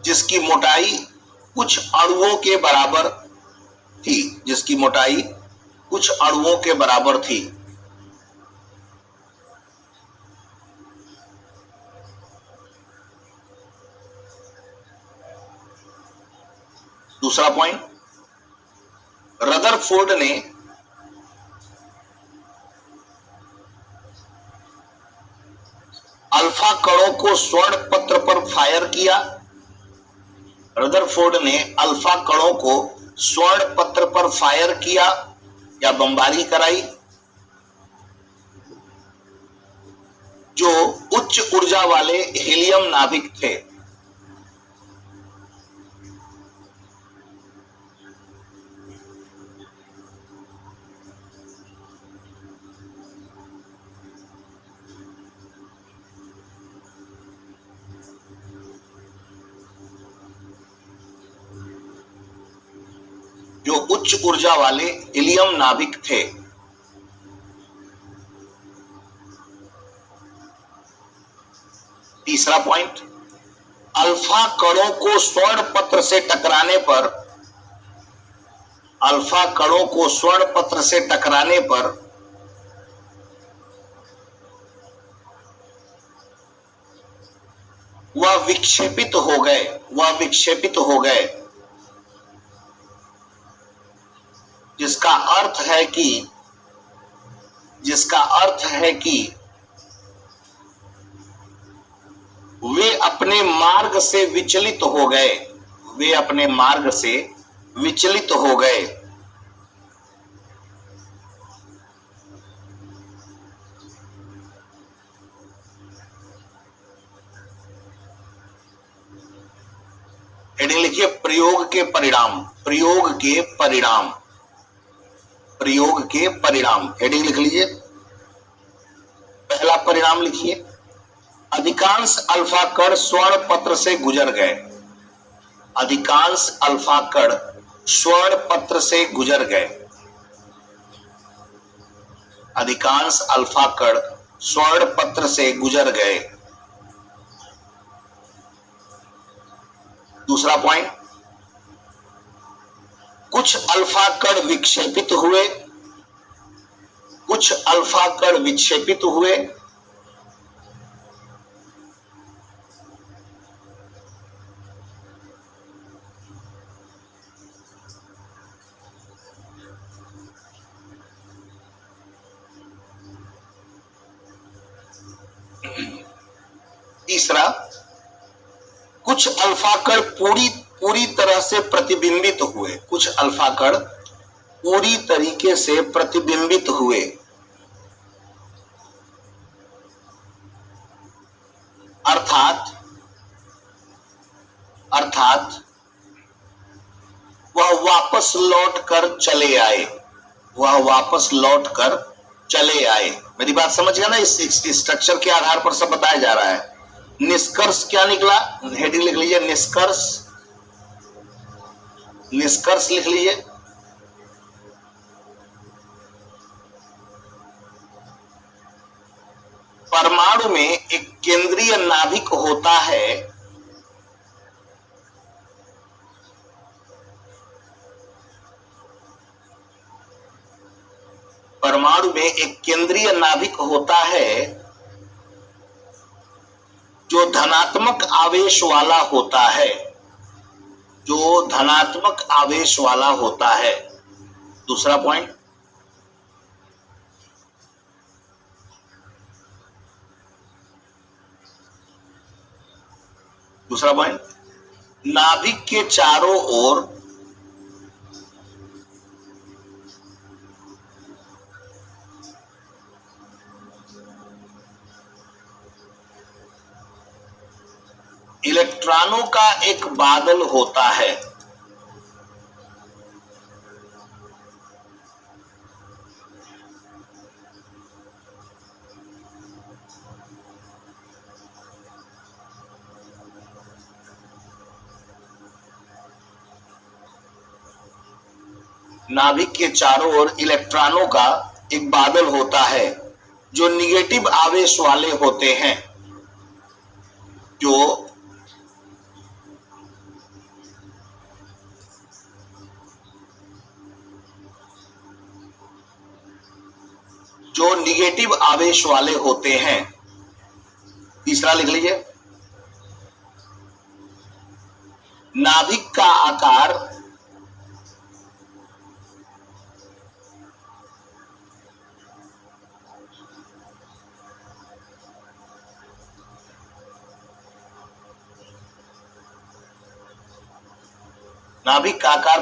जिसकी मोटाई कुछ अणुओं के बराबर थी, जिसकी मोटाई कुछ अणुओं के बराबर थी। दूसरा पॉइंट, रदरफोर्ड ने अल्फा कणों को स्वर्ण पत्र पर फायर किया। रदरफोर्ड ने अल्फा कणों को स्वर्ण पत्र पर फायर किया या बमबारी कराई जो उच्च ऊर्जा वाले हीलियम नाभिक थे। जो उच्च ऊर्जा वाले हीलियम नाभिक थे। तीसरा पॉइंट, अल्फा कणों को स्वर्ण पत्र से टकराने पर, अल्फा कणों को स्वर्ण पत्र से टकराने पर वह विक्षेपित हो गए, वह विक्षेपित हो गए, जिसका अर्थ है कि वे अपने मार्ग से विचलित हो गए, वे अपने मार्ग से विचलित हो गए। हेडिंग लिखिए, प्रयोग के परिणाम, प्रयोग के परिणाम, प्रयोग के परिणाम। हेडिंग लिख लीजिए। पहला परिणाम लिखिए, अधिकांश अल्फा कण स्वर्ण पत्र से गुजर गए। अधिकांश अल्फा कण स्वर्ण पत्र से गुजर गए। अधिकांश अल्फा कण स्वर्ण पत्र से गुजर गए। दूसरा पॉइंट, कुछ अल्फा कण विक्षेपित हुए, कुछ अल्फा कण विक्षेपित हुए। तीसरा, कुछ अल्फा कण पूरी तरह से प्रतिबिंबित हुए, कुछ अल्फा कण पूरी तरीके से प्रतिबिंबित हुए। अर्थात वह वापस लौट कर चले आए, वह वापस लौट कर चले आए। मेरी बात समझ गया ना? इस स्ट्रक्चर के आधार पर सब बताया जा रहा है। निष्कर्ष क्या निकला? हेडिंग लिख लीजिए, निष्कर्ष, निष्कर्ष लिख लीजिए। परमाणु में एक केंद्रीय नाभिक होता है, परमाणु में एक केंद्रीय नाभिक होता है जो धनात्मक आवेश वाला होता है, जो धनात्मक आवेश वाला होता है। दूसरा पॉइंट, नाभिक के चारों ओर इलेक्ट्रॉनों का एक बादल होता है। नाभिक के चारों ओर इलेक्ट्रॉनों का एक बादल होता है जो निगेटिव आवेश वाले होते हैं, जो निगेटिव आवेश वाले होते हैं। तीसरा लिख लीजिए, नाभिक का आकार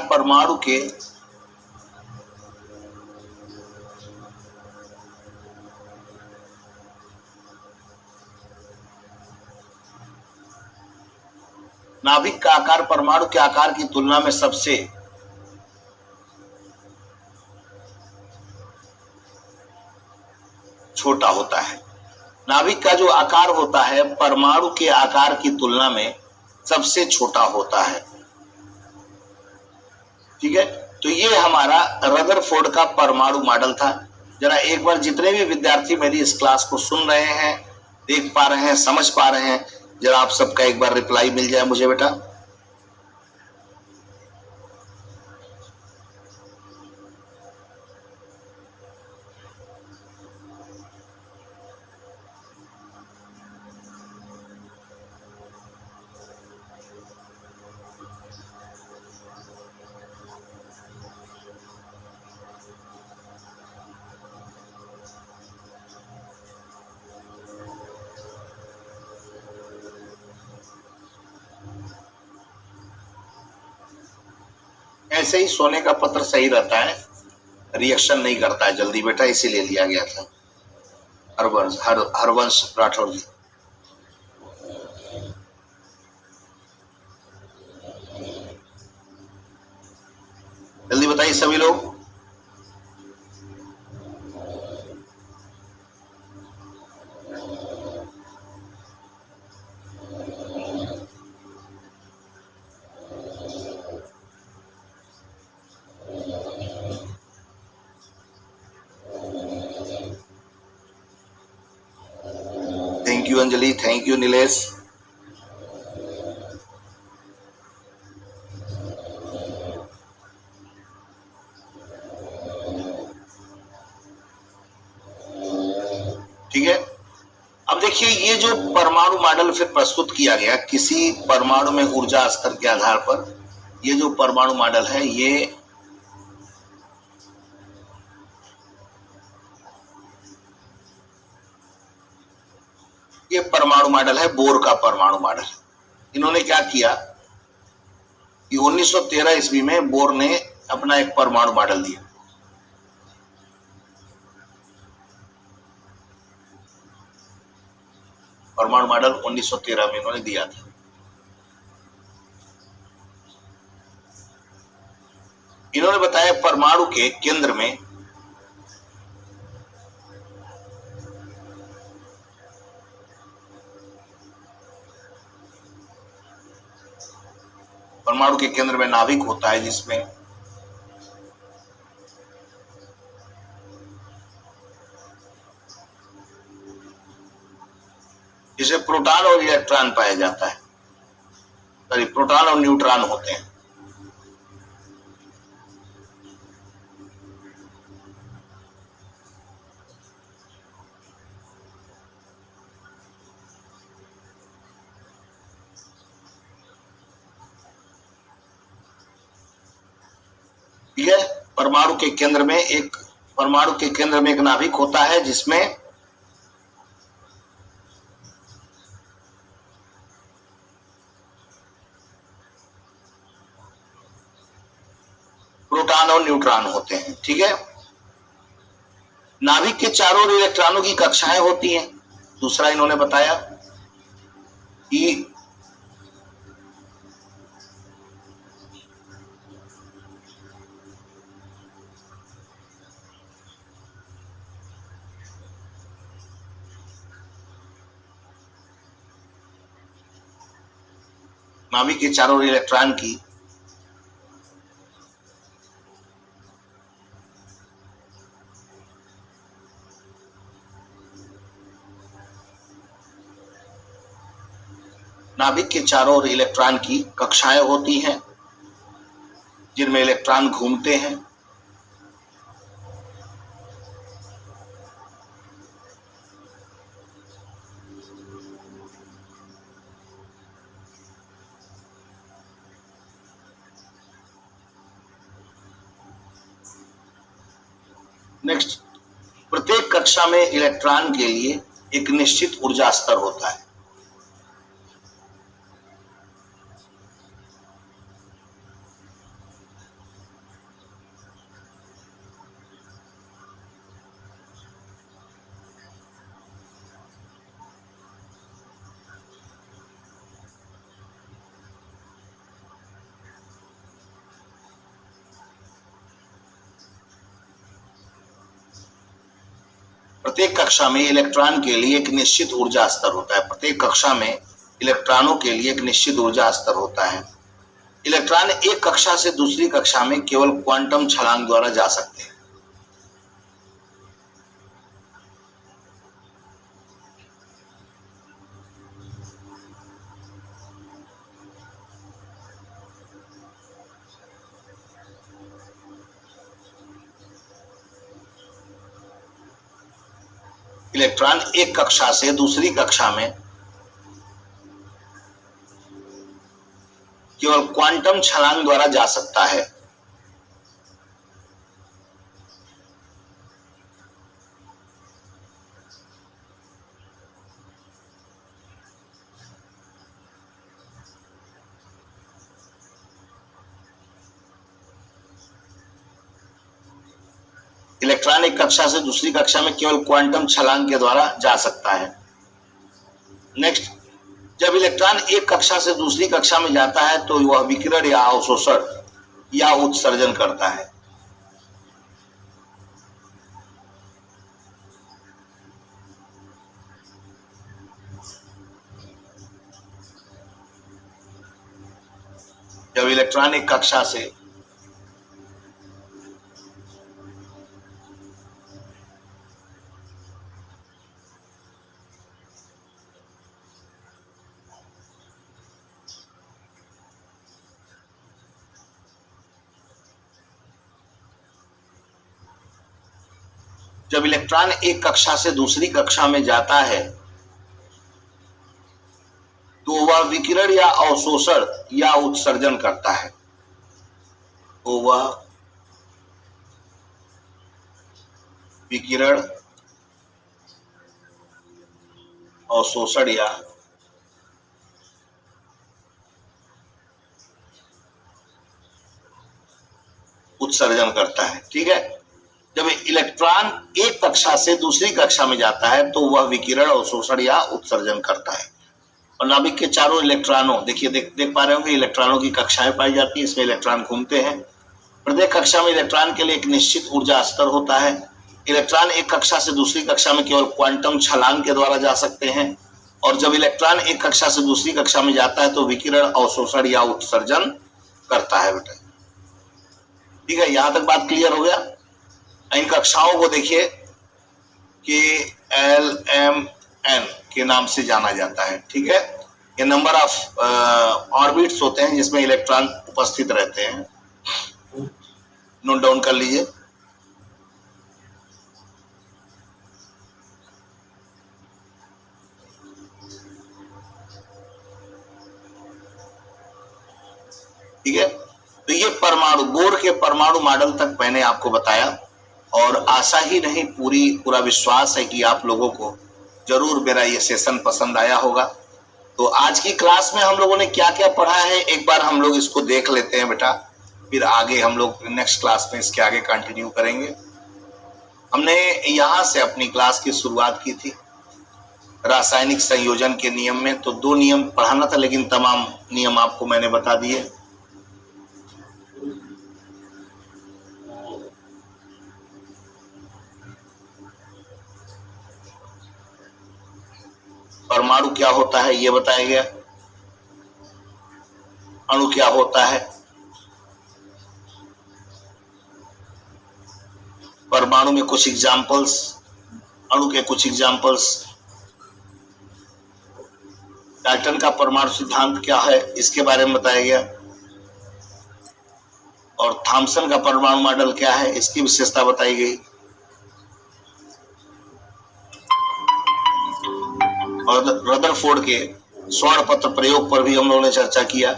परमाणु के नाभिक का आकार परमाणु के आकार की तुलना में सबसे छोटा होता है। नाभिक का जो आकार होता है परमाणु के आकार की तुलना में सबसे छोटा होता है। ठीक है, तो ये हमारा रदरफोर्ड का परमाणु मॉडल था। जरा एक बार जितने भी विद्यार्थी मेरी इस क्लास को सुन रहे हैं, देख पा रहे हैं, समझ पा रहे हैं, जरा आप सबका एक बार रिप्लाई मिल जाए मुझे बेटा। ऐसे ही सोने का पत्थर सही रहता है, रिएक्शन नहीं करता है जल्दी बेटा, इसीलिए लिया गया था। हरवंश राठौर जी, जल्दी बताइए सभी लोग। Thank you Anjali, thank you Nilesh. ठीक है, अब देखिए ये जो परमाणु मॉडल फिर प्रस्तुत किया गया किसी परमाणु में ऊर्जा स्तर के आधार पर, ये जो परमाणु मॉडल है ये परमाणु मॉडल है, बोर का परमाणु मॉडल। इन्होंने क्या किया कि 1913 ईस्वी में बोर ने अपना एक परमाणु मॉडल दिया। परमाणु मॉडल 1913 में इन्होंने दिया था। इन्होंने बताया परमाणु के केंद्र में नाभिक होता है जिसमें जिसे प्रोटॉन और इलेक्ट्रॉन पाया जाता है, सॉरी प्रोटॉन और न्यूट्रॉन होते हैं। ठीक है, परमाणु के केंद्र में एक नाभिक होता है जिसमें प्रोटॉन और न्यूट्रॉन होते हैं। ठीक है, नाभिक के चारों ओर इलेक्ट्रॉनों की कक्षाएं होती हैं। दूसरा इन्होंने बताया कि नाभिक के चारों ओर इलेक्ट्रॉन की नाभिक के चारों ओर इलेक्ट्रॉन की कक्षाएं होती हैं जिनमें इलेक्ट्रॉन घूमते हैं। नेक्स्ट, प्रत्येक कक्षा में इलेक्ट्रॉन के लिए एक निश्चित ऊर्जा स्तर होता है। प्रत्येक कक्षा में इलेक्ट्रॉन के लिए एक निश्चित ऊर्जा स्तर होता है। प्रत्येक कक्षा में इलेक्ट्रॉनों के लिए एक निश्चित ऊर्जा स्तर होता है। इलेक्ट्रॉन एक कक्षा से दूसरी कक्षा में केवल क्वांटम छलांग द्वारा जा सकते हैं। इलेक्ट्रॉन एक कक्षा से दूसरी कक्षा में केवल क्वांटम छलांग द्वारा जा सकता है। इलेक्ट्रॉन एक कक्षा से दूसरी कक्षा में केवल क्वांटम छलांग के द्वारा जा सकता है। नेक्स्ट, जब इलेक्ट्रॉन एक कक्षा से दूसरी कक्षा में जाता है तो वह विकिरण या अवशोषण या उत्सर्जन करता है। जब इलेक्ट्रॉन एक कक्षा से जब इलेक्ट्रॉन एक कक्षा से दूसरी कक्षा में जाता है तो वह विकिरण या अवशोषण या उत्सर्जन करता है। तो वह विकिरण, अवशोषण या उत्सर्जन करता है। ठीक है, जब इलेक्ट्रॉन एक कक्षा से दूसरी कक्षा में जाता है तो वह विकिरण, अवशोषण या उत्सर्जन करता है। और नाभिक के चारों इलेक्ट्रॉनों, देखिए देख पा रहे होंगे, इलेक्ट्रॉनों की कक्षाएं पाई जाती हैं, इसमें इलेक्ट्रॉन घूमते हैं। प्रत्येक कक्षा में इलेक्ट्रॉन के लिए एक निश्चित ऊर्जा स्तर होता है। इलेक्ट्रॉन एक कक्षा से दूसरी कक्षा में केवल क्वांटम छलांग के द्वारा जा सकते हैं। और जब इलेक्ट्रॉन एक कक्षा से दूसरी कक्षा में जाता है तो विकिरण, अवशोषण या उत्सर्जन करता है। बेटा ठीक है, यहां तक बात क्लियर हो गया। इन कक्षाओं को देखिए कि LMN के नाम से जाना जाता है। ठीक है, ये नंबर ऑफ ऑर्बिट्स होते हैं जिसमें इलेक्ट्रॉन उपस्थित रहते हैं। नोट डाउन कर लीजिए। ठीक है, तो ये परमाणु, बोर के परमाणु मॉडल तक मैंने आपको बताया और आशा ही नहीं पूरा विश्वास है कि आप लोगों को जरूर मेरा ये सेशन पसंद आया होगा। तो आज की क्लास में हम लोगों ने क्या क्या पढ़ा है एक बार हम लोग इसको देख लेते हैं बेटा, फिर आगे हम लोग नेक्स्ट क्लास में इसके आगे कंटिन्यू करेंगे। हमने यहाँ से अपनी क्लास की शुरुआत की थी रासायनिक संयोजन के नियम में। तो 2 नियम पढ़ाना था लेकिन तमाम नियम आपको मैंने बता दिए। परमाणु क्या होता है ये बताया गया, अणु क्या होता है, परमाणु में कुछ एग्जाम्पल्स, अणु के कुछ एग्जाम्पल्स, डाल्टन का परमाणु सिद्धांत क्या है इसके बारे में बताया गया, और थॉमसन का परमाणु मॉडल क्या है इसकी विशेषता बताई गई, और रदरफोर्ड के स्वर्ण पत्र प्रयोग पर भी हम लोगों ने चर्चा किया।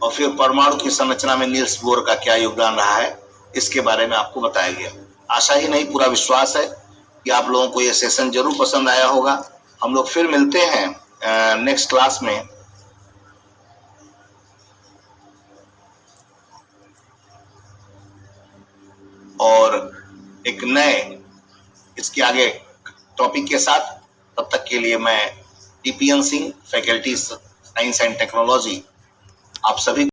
और फिर परमाणु की संरचना में नील्स बोर का क्या योगदान रहा है इसके बारे में आपको बताया गया। आशा ही नहीं पूरा विश्वास है कि आप लोगों को यह सेशन जरूर पसंद आया होगा। हम लोग फिर मिलते हैं नेक्स्ट क्लास में, और एक नए इसके आगे टॉपिक के साथ। तब तक के लिए मैं TPN Singh, faculty science and technology, आप सभी